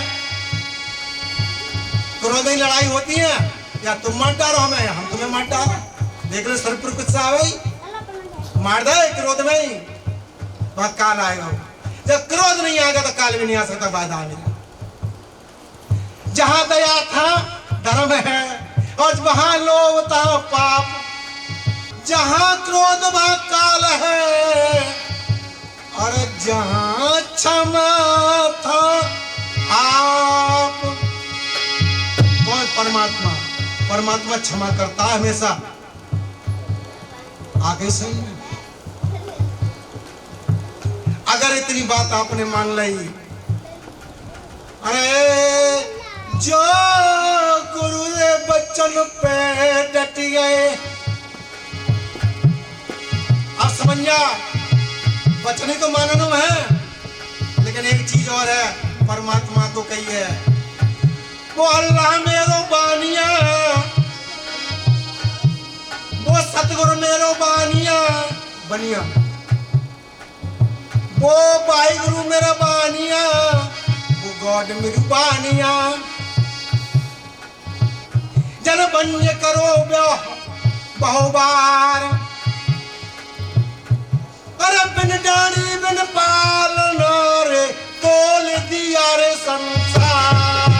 क्रोध में लड़ाई होती है, या तुम मार डालो हमें, हम तुम्हें मार डालो। देख लो सर पर गुस्सा आ गई, मार दे क्रोध में ही, वहां काल आएगा। जब क्रोध नहीं आएगा तो काल भी नहीं आ सकता बाद आने। जहां दया था धर्म है, और वहां लोभ था पाप। जहां क्रोध वहां काल है, और जहां क्षमा था आप। कौन? परमात्मा। परमात्मा क्षमा करता है हमेशा। आगे सही है। अगर इतनी बात आपने मान ली, अरे जो गुरु के बच्चन पे डट गए, आप समझ जा, बचने तो माननो है, लेकिन एक चीज और है, परमात्मा तो कही है, वो अल्लाह मेरो बानिया, वो सतगुरु मेरो बानिया बनिया, वो भाई गुरु मेरा बानिया, वो गॉड मेरी बानिया। जन बन्य करो बहुबार, अरे बिन डानी बिन पालना रे, तोल दिया रे संसार।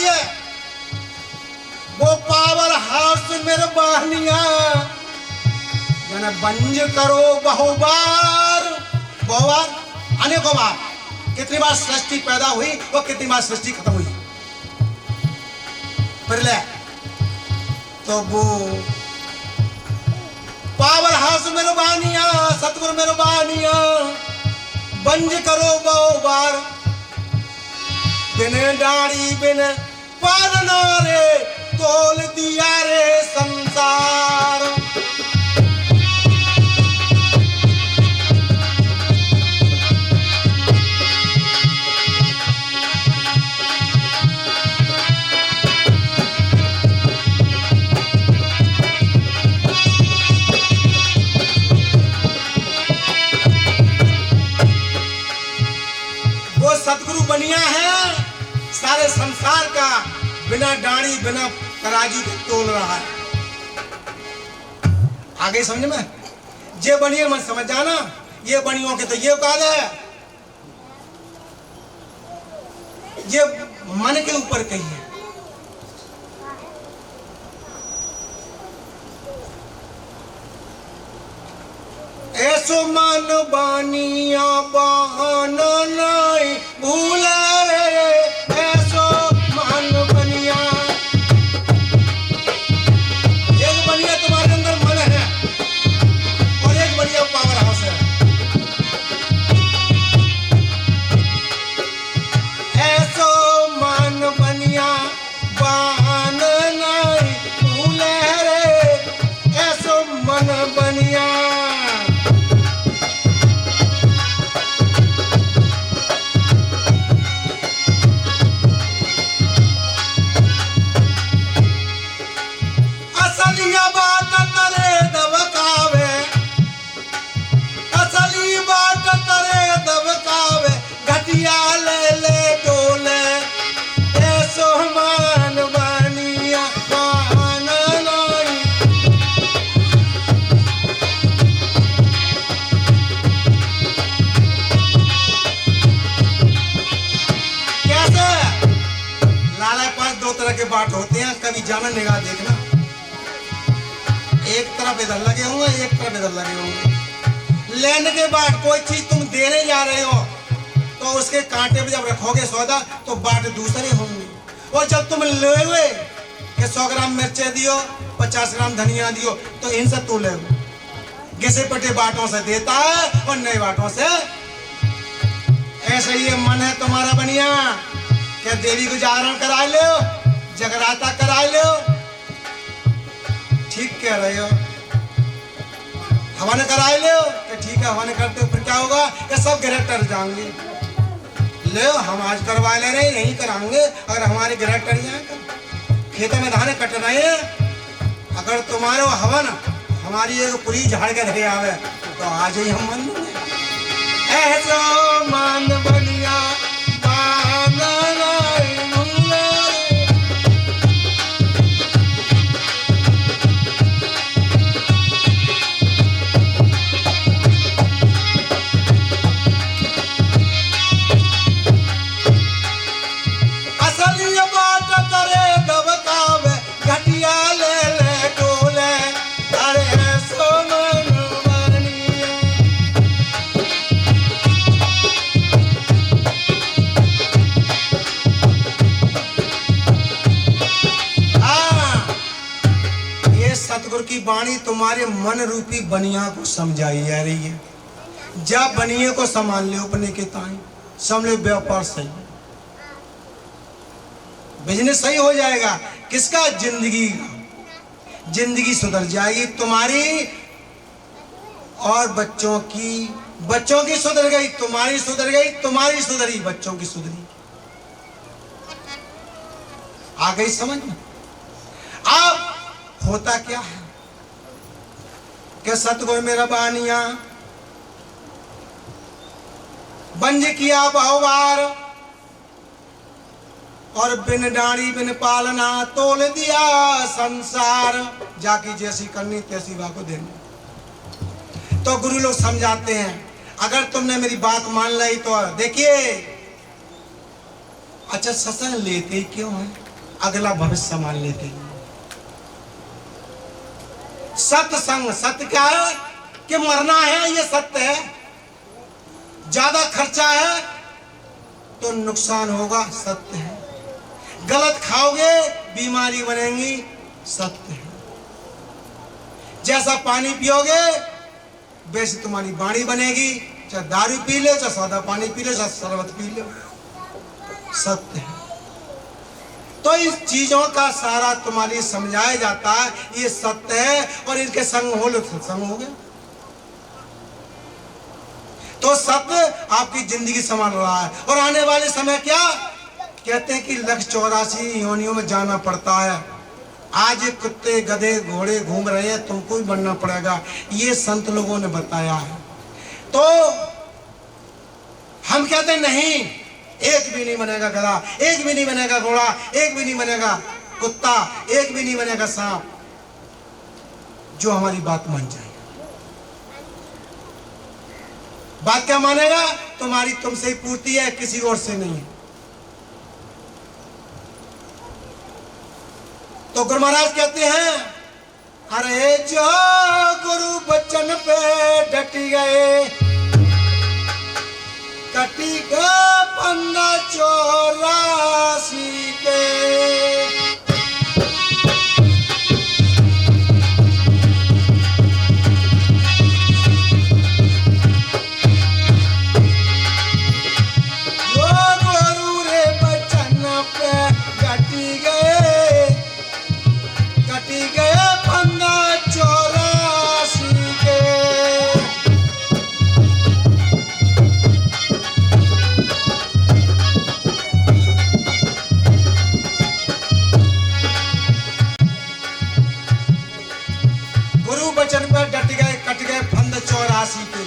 डाड़ी है वो पावर हाउस मेहरबानिया बंज करो बहुबार अनेकों बार। कितनी बार सृष्टि पैदा हुई और कितनी बार सृष्टि खत्म हुई। पहले तो वो पावर हाउस मेहरबानिया सतगुरु मेहरबानिया बंज करो बहुबार बिन डाड़ी बिन पालना रे तोल दिया रे संसार। सतगुरु बनिया है सारे संसार का बिना डाड़ी बिना तराजू के तोल रहा है। आगे समझ में ये बनिए मत समझ जाना ये बनियों के तो ये औकात है ये मन के ऊपर कही है। ऐसो मन बानिया बहाना नहीं भूले रे ऐसो मन बनिया। एक बनिया तुम्हारे अंदर मन है और एक बनिया पावर हाउस है। ऐसो मन बनिया बहाना नहीं भूले रे ऐसो मन बनिया। बाट होते हैं कभी जाना निगाह देखना एक तरफ इधर लगे होंगे एक तरफ इधर लगे होंगे। लेने के बाद कोई चीज तुम देने जा रहे हो तो उसके कांटे पे जब रखोगे सौदा तो बाट दूसरे होंगे। और जब तुम ले हुए कि 100 ग्राम मिर्चे दियो 50 ग्राम धनिया दियो तो इनसे तू ले घिसे पटे बाटों से देता है और नए बाटों से। ऐसा ये मन है तुम्हारा बनिया क्या देवी को जागरण करा लो जगराता करा लो। ठीक कह रहे हो हवन करा लो कि ठीक है हवन करते हो फिर क्या होगा कि सब ग्रह टर जाएंगे। ले हम आज करवा ले रहे यही कराएंगे अगर हमारे ग्रह टर जाए तो खेतों में धाने कट रहे हैं अगर तुम्हारे हवन हमारी एक पूरी झाड़ के रहे आवे तो आज ही हम मन ऐसा मान बनिया की वाणी तुम्हारे मन रूपी बनिया को समझाई जा रही है। जब बनिए को संभाल ले अपने के ताई समझ व्यापार सही बिजनेस सही हो जाएगा। किसका जिंदगी सुधर जाएगी तुम्हारी और बच्चों की सुधर गई तुम्हारी सुधर गई तुम्हारी सुधरी बच्चों की सुधरी। आ गई समझ में। अब होता क्या है कि सतगुरु मेरा बानिया बंज किया बहुबार और बिन डाड़ी बिन पालना तोल दिया संसार। जाकी जैसी करनी तैसी वाको देनी। तो गुरु लोग समझाते हैं अगर तुमने मेरी बात मान ली तो देखिए अच्छा सत्संग लेते ही क्यों है अगला भविष्य संभालने के लिए। सत्संग, सत्य क्या है कि मरना है, ये सत्य है। ज्यादा खर्चा है तो नुकसान होगा, सत्य है। गलत खाओगे बीमारी बनेगी, सत्य है। जैसा पानी पियोगे वैसे तुम्हारी वाणी बनेगी, चाहे दारू पी ले, चाहे सादा पानी पी ले, चाहे शरबत पी ले, सत्य है। तो इस चीजों का सारा तुम्हारी समझाया जाता है, ये सत्य है और इनके संग हो लो सत्संग हो गया। तो सत्य आपकी जिंदगी संभाल रहा है। और आने वाले समय क्या कहते हैं कि 184 योनियों में जाना पड़ता है। आज ये कुत्ते गधे घोड़े घूम रहे हैं, तुमको भी बनना पड़ेगा, ये संत लोगों ने बताया है। तो हम कहते हैं नहीं, एक भी नहीं बनेगा गधा, एक भी नहीं बनेगा घोड़ा, एक भी नहीं बनेगा कुत्ता, एक भी नहीं बनेगा सांप, जो हमारी बात मान जाए। बात क्या मानेगा? तुम्हारी तुमसे ही पूर्ति है, किसी और से नहीं है। तो गुरु महाराज कहते हैं, अरे जो गुरु बचन पे डट गए, कटी गए पन्ना 84 के। वचन पर डट गए, कट गए फंद 84 के।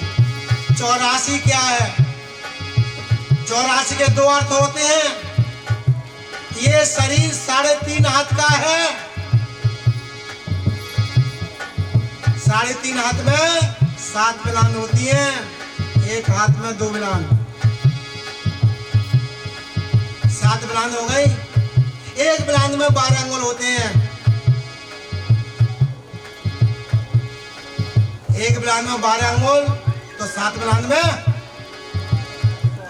84 क्या है? 84 के दो अर्थ होते हैं। ये शरीर 3.5 हाथ का है। 3.5 हाथ में 7 मिलान होती हैं, एक हाथ में 2 मिलान, 7 मिलान हो गई। एक मिलान में 12 अंगुल होते हैं। एक मिलान में 12 अंगुल, तो 7 मिलान में,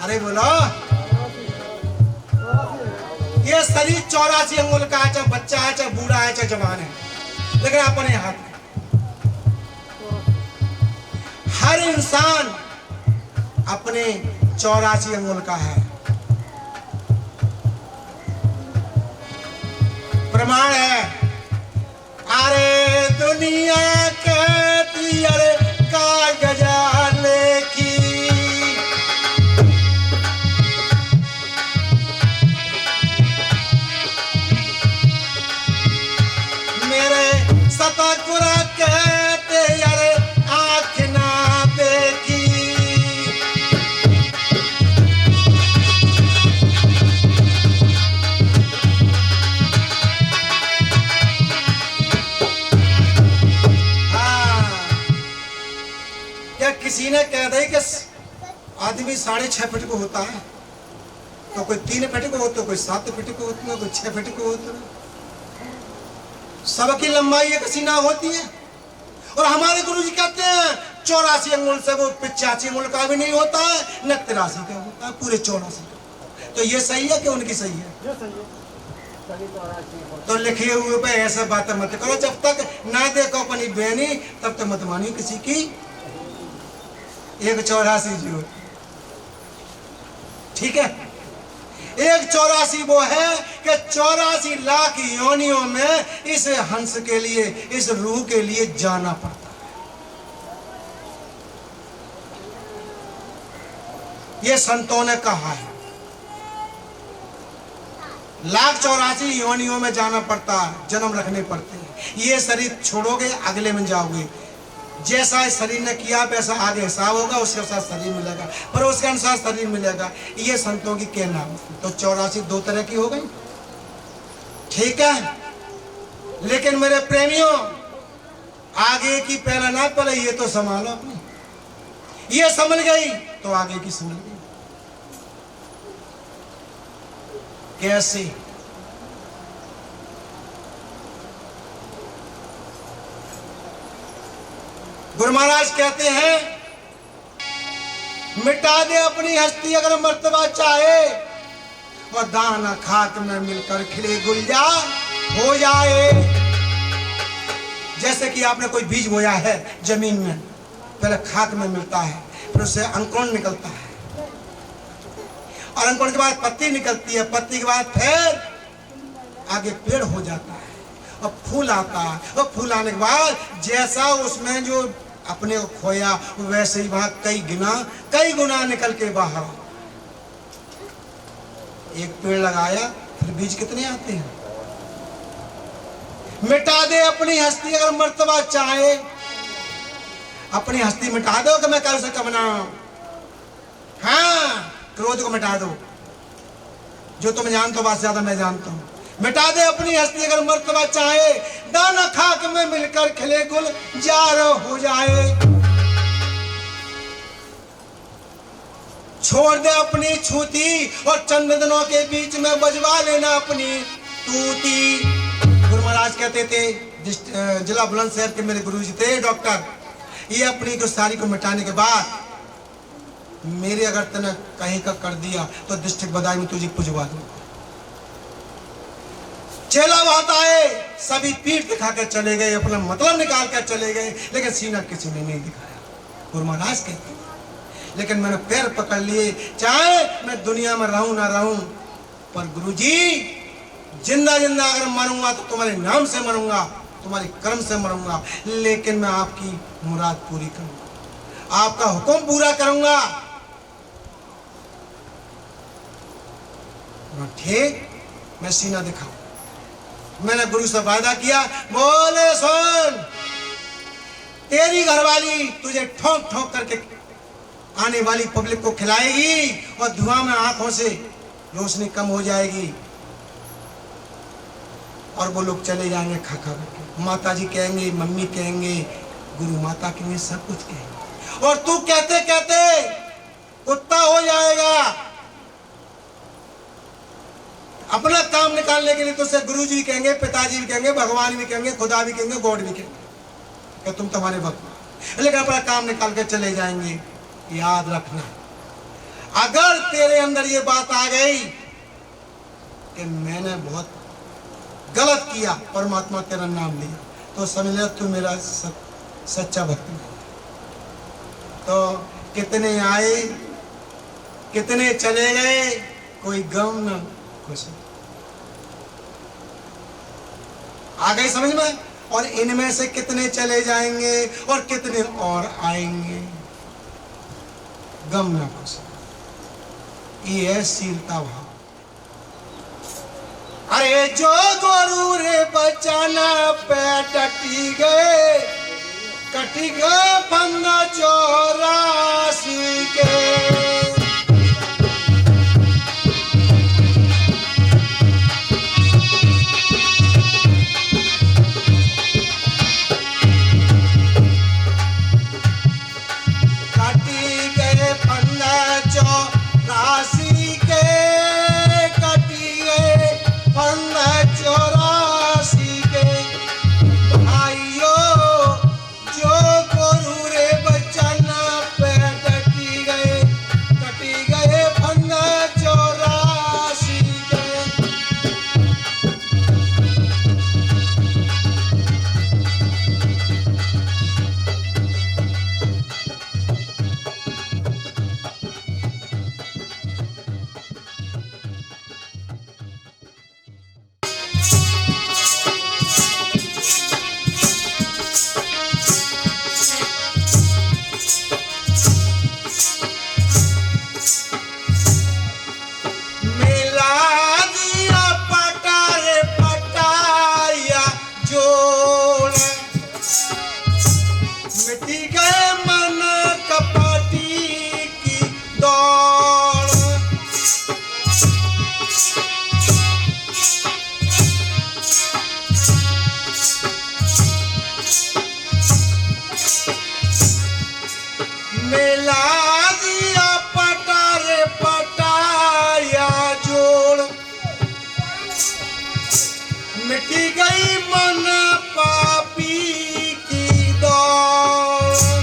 अरे बोलो, ये शरीर 84 अंगुल का है, चाहे बच्चा है, चाहे बूढ़ा है, चाहे जवान है, लेकिन अपने हाथ में हर इंसान अपने 84 अंगुल का है। प्रमाण है। अरे दुनिया कहती अरे कागजा लेखी, मेरे सतगुरु कहते अरे आँख ना देखी। किसी ने कह दे कि आदमी 6.5 फीट को होता है, तो कोई 3 फीट को होता है, कोई 7 फीट को होता है, कोई 6 फीट को होता है। सबकी लंबाई एक सी ना होती है। और हमारे गुरु जी कहते हैं 84 अंगुल से वो 85 अंगुल का भी नहीं होता है, न 83 का होता है, पूरे 84। तो ये सही है कि उनकी सही है? तो लिखे हुए पे ऐसा बातें मत करो। जब तक ना देखो अपनी बहनी, तब तक मत मानिए किसी की। 184 जी, ठीक है। 184 वो है कि 84 लाख योनियों में इस हंस के लिए, इस रूह के लिए जाना पड़ता है। ये संतों ने कहा है। 184 योनियों में जाना पड़ता है, जन्म रखने पड़ते हैं। ये शरीर छोड़ोगे, अगले में जाओगे। जैसा इस शरीर ने किया वैसा आगे हिसाब होगा, उसके अनुसार शरीर मिलेगा, पर उसके अनुसार शरीर मिलेगा। ये संतों की कहना। तो 84 दो तरह की हो गई, ठीक है। लेकिन मेरे प्रेमियों, आगे की पहला ना पहले ये तो संभालो अपनी। ये संभल गई तो आगे की संभल गई। कैसे? गुरु महाराज कहते हैं मिटा दे अपनी हस्ती अगर मर्तबा चाहे, और दाना खाक में मिलकर खिले गुलजार हो जाए। जैसे कि आपने कोई बीज बोया है जमीन में, पहले खाक में मिलता है, फिर उससे अंकुरण निकलता है, और अंकुरण के बाद पत्ती निकलती है, पत्ती के बाद फिर आगे पेड़ हो जाता है और फूल आता है, और फूल आने के बाद जैसा उसमें जो अपने को खोया वैसे ही वहां कई गुना निकल के बाहर। एक पेड़ लगाया फिर बीज कितने आते हैं। मिटा दे अपनी हस्ती अगर मर्तबा चाहे, अपनी हस्ती मिटा दो कि मैं कल से कब बनाऊं। हाँ, क्रोध को मिटा दो, जो तुम जानते हो बात ज्यादा मैं जानता हूं। मिटा दे अपनी हस्ती अगर मर्तबा चाहे, दाना खाक में मिलकर खिले गुल जार हो जाए। छोड़ दे अपनी छूती और चंद दिनों के बीच में बजवा लेना अपनी तूती। गुरु महाराज कहते थे, जिला बुलंदशहर के मेरे गुरुजी थे डॉक्टर, ये अपनी गुस्तारी को मिटाने के बाद मेरे अगर तने कहीं का कर दिया तो डिस्ट्रिक्ट बदायूं में तुझे पुजवा दूंगा। चेला बहुत आए, सभी पीठ दिखा कर चले गए, अपना मतलब निकाल कर चले गए, लेकिन सीना किसी ने नहीं दिखाया। गुरु महाराज कहते हैं, लेकिन मैंने पैर पकड़ लिए, चाहे मैं दुनिया में रहूं ना रहूं, पर गुरुजी जिंदा जिंदा अगर मरूंगा तो तुम्हारे नाम से मरूंगा, तुम्हारे कर्म से मरूंगा, लेकिन मैं आपकी मुराद पूरी करूंगा, आपका हुक्म पूरा करूंगा। ठीक, मैं सीना दिखाऊं। मैंने गुरु से वादा किया, बोले सुन, तेरी घरवाली तुझे ठोक ठोक करके आने वाली पब्लिक को खिलाएगी और धुआं में आंखों से रोशनी कम हो जाएगी, और वो लोग चले जाएंगे खा खा करके। माता जी कहेंगे, मम्मी कहेंगे, गुरु माता कहेंगे, सब कुछ कहेंगे, और तू कहते कहते कुत्ता हो जाएगा। अपना काम निकालने के लिए तो गुरु जी कहेंगे, पिताजी भी कहेंगे, भगवान भी कहेंगे, खुदा भी कहेंगे, गॉड भी कहेंगे कि तुम तुम्हारे वक्त, लेकिन अपना काम निकाल कर चले जाएंगे। याद रखना, अगर तेरे अंदर ये बात आ गई कि मैंने बहुत गलत किया, परमात्मा तेरा नाम लिया, तो समझ ले तू मेरा सच्चा भक्त नहीं। तो कितने आए, कितने चले गए, कोई गम न खुशी। आ गई समझ में? और इनमें से कितने चले जाएंगे और कितने और आएंगे, गम न खुशी। ये है शीलता भाव। अरे जो गुरु रे बचाना पे टटी गए, कटी गए फंदा 84 के। मिटी गई मन पापी की दौड़।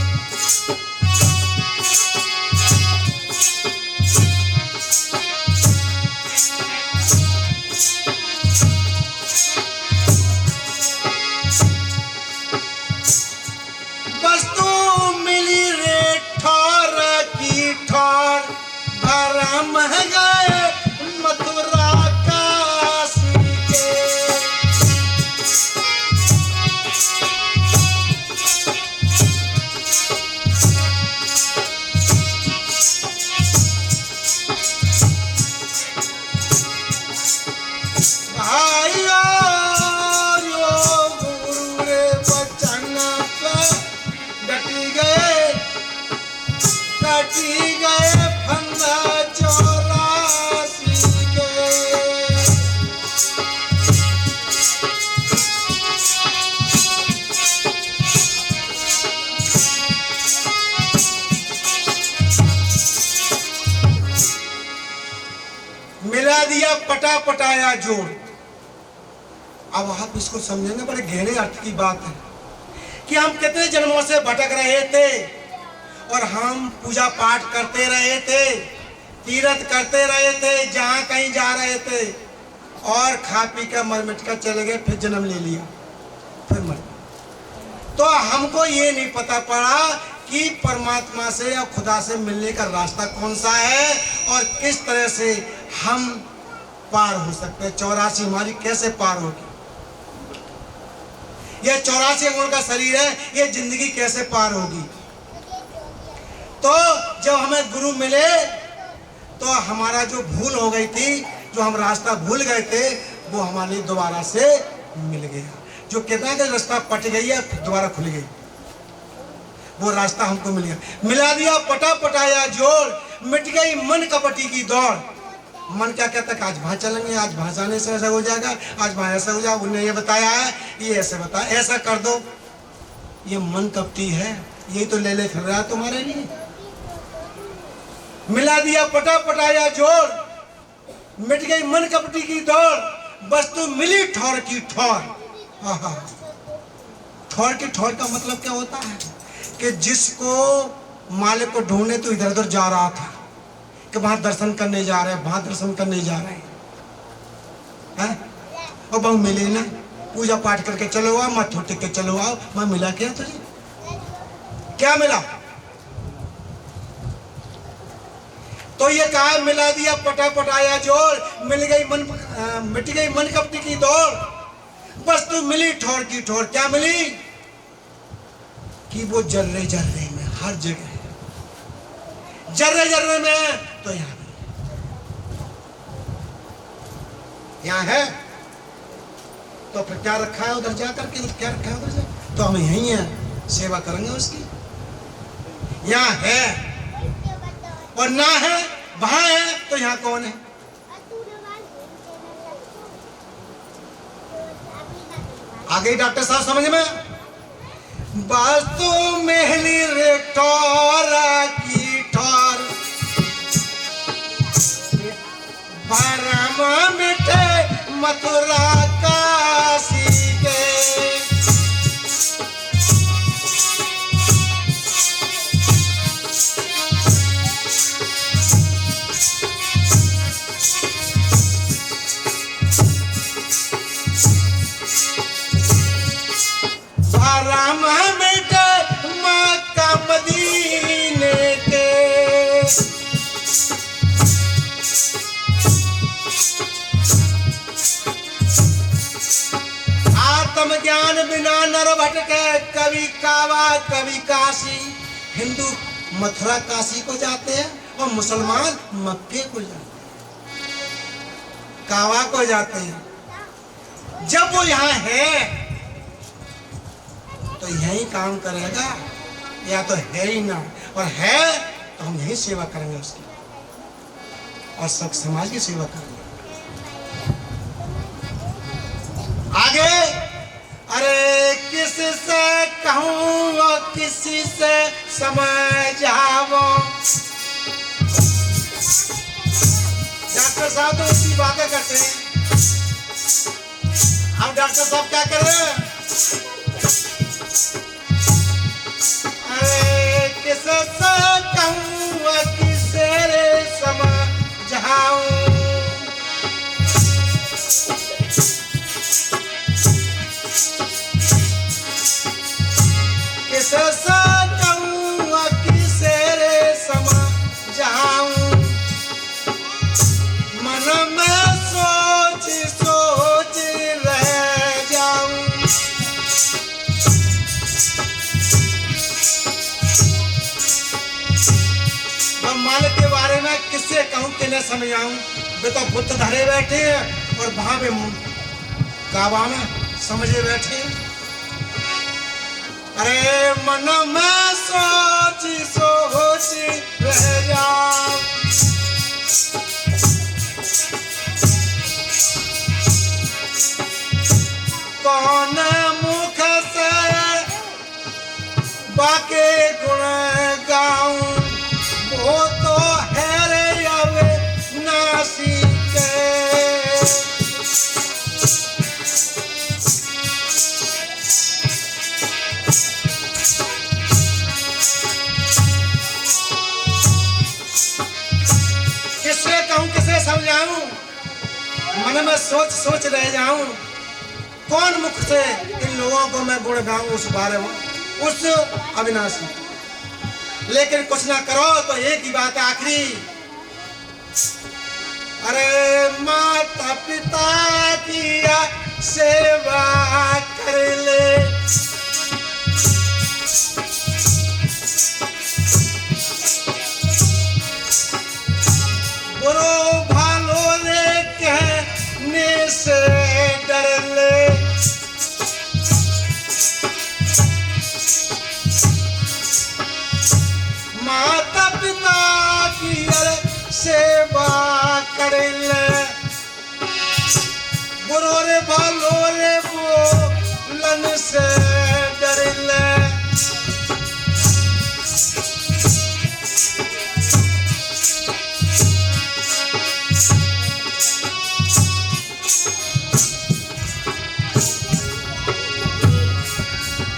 पटा पटाया जोड़। अब आप इसको समझेंगे, बड़े गहरे अर्थ की बात है कि हम कितने जन्मों से भटक रहे थे और हम पूजा पाठ करते रहे थे, तीर्थ करते रहे थे, जहां कहीं जा रहे थे, और खा पी कर मर मिट कर चले गए, फिर जन्म ले लिया, फिर मर। तो हमको ये नहीं पता पड़ा कि परमात्मा से या खुदा से मिलने का रास्ता कौन सा है और किस तरह से हम पार हो सकते हैं। 84 हमारी कैसे पार होगी? यह 84 अंगों का शरीर है, ये जिंदगी कैसे पार होगी? तो जब हमें गुरु मिले तो हमारा जो भूल हो गई थी, जो हम रास्ता भूल गए थे, वो हमारे लिए दोबारा से मिल गया। जो कितना का रास्ता पट गई है, दोबारा खुल गई, वो रास्ता हमको मिल गया। मिला दिया पटा पटाया जोड़, मिट गई मन कपटी की दौड़। मन क्या कहता है, आज वहां चलेंगे, आज वहां जाने से ऐसा हो जाएगा, आज वहां ऐसा हो जाएगा, उन्होंने ये बताया है, ये ऐसे बताया, ऐसा कर दो। ये मन कपटी है, यही तो ले ले फिर रहा है तुम्हारे लिए। मिला दिया पटा पटाया जोड़, मिट गई मन कपटी की दौड़, वस्तु मिली ठौर की ठौर। ठौर की ठौर का मतलब क्या होता है कि जिसको मालिक को ढूंढने तो इधर उधर जा रहा था कि वहां दर्शन करने जा रहे हैं, वहां दर्शन करने जा रहे हैं, और बहु मिले ना, पूजा पाठ करके चलो आओ, मत टेक के चलो आओ, मैं मिला क्या तुझे? क्या मिला? तो ये कहा, मिला दिया पटा पटाया जोड़, मिल गई मन, मिट गई मन कपटी की दौड़, वस्तु मिली ठौर की ठौर। क्या मिली? कि वो जर्रे जर्रे में, हर जगह जर्रे जर्रे में, तो यहाँ है, तो फिर क्या रखा है उधर जा करके? क्या रखा है उधर से? तो हम यही हैं, सेवा करेंगे उसकी। यहाँ है और ना है, वहां है, तो यहाँ कौन है? आ गई डॉक्टर साहब समझ में? वास्तु मेहली रे ठौरा की ठौर, बारामा मिठे मथुरा काशी के। राम बेटे मक्का मदीने के, आत्मज्ञान बिना नर भटके, कभी कावा कभी काशी। हिंदू मथुरा काशी को जाते हैं और मुसलमान मक्के को जाते हैं, कावा को जाते हैं। जब वो यहाँ है तो यही काम करेगा, या तो है ही ना, और है तो हम यही सेवा करेंगे उसकी, और सब समाज की सेवा करेंगे। आगे, अरे किससे कहूँ और किसी से समझावो। डॉक्टर साहब तो उसकी बातें करते हैं, अब डॉक्टर साहब क्या कर रहे हैं? किससे कहूँ किसे समझाऊं, किससे कहूँ किसे समझाऊं। मन में सोच सोच रह जाऊं। मालिक के बारे में किससे कहूँ कि न समझाऊं? वे तो बुत धरे बैठे हैं और वहां पे काबा में समझे बैठे हैं। अरे मन में सोच सोच रह जाऊं। कौन मुख से बाके गुण गाऊं, वो तो है रे अविनाशी के। सोच रह जाऊं कौन मुख से इन लोगों को मैं गुण गाऊं उस बारे में, उस अविनाशी। लेकिन कुछ ना करो तो एक ही बात आखिरी, अरे माता पिता की सेवा कर ले, बुरो भालो रे कहने से डर ले, माता पिता की सेवा कर ले, बुरो रे भालो रे बोलन से डर ले।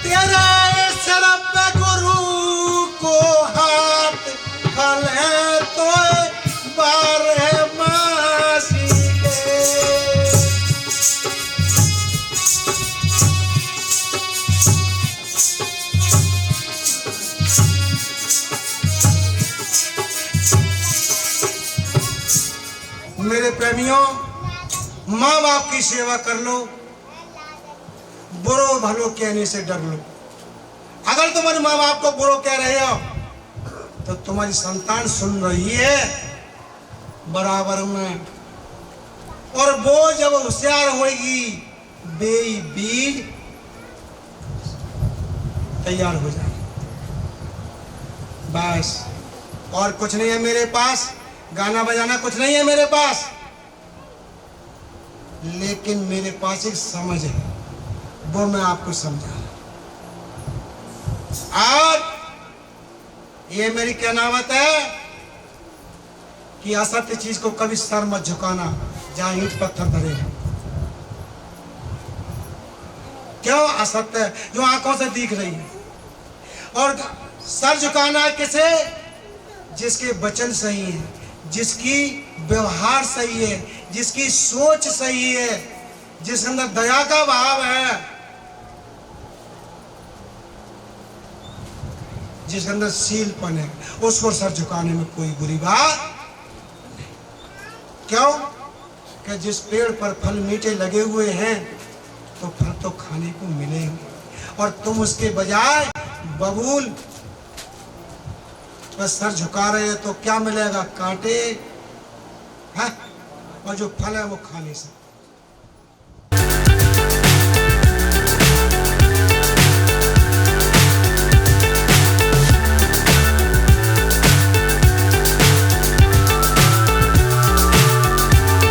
तेरा सर पे गुरु को हाथ फले तो बारह मासी के, मेरे प्रेमियों, माँ बाप की सेवा कर लो, बुरो भलो कहने से डर लो। अगर तुम्हारे माँ बाप को बुरो कह रहे हो तो तुम्हारी संतान सुन रही है बराबर में, और वो जब होशियार होगी बेई बीज तैयार हो जाए। बस और कुछ नहीं है मेरे पास, गाना बजाना कुछ नहीं है मेरे पास, लेकिन मेरे पास एक समझ है, वो मैं आपको समझा। और ये मेरी कहनावत है कि असत्य चीज को कभी सर मत झुकाना जहां ईंट पत्थर धरे। क्यों? असत्य जो आंखों से दिख रही है। और सर झुकाना किसे? जिसके वचन सही है, जिसकी व्यवहार सही है, जिसकी सोच सही है, जिसके अंदर दया का भाव है, जिसके अंदर शीलपन है, उसको सर झुकाने में कोई बुरी बात नहीं। क्यों? कि जिस पेड़ पर फल मीठे लगे हुए हैं तो फल तो खाने को मिलेंगे, और तुम उसके बजाय बबूल बस सर झुका रहे हो तो क्या मिलेगा? कांटे। हाँ? और जो फल है वो खा नहीं सकते।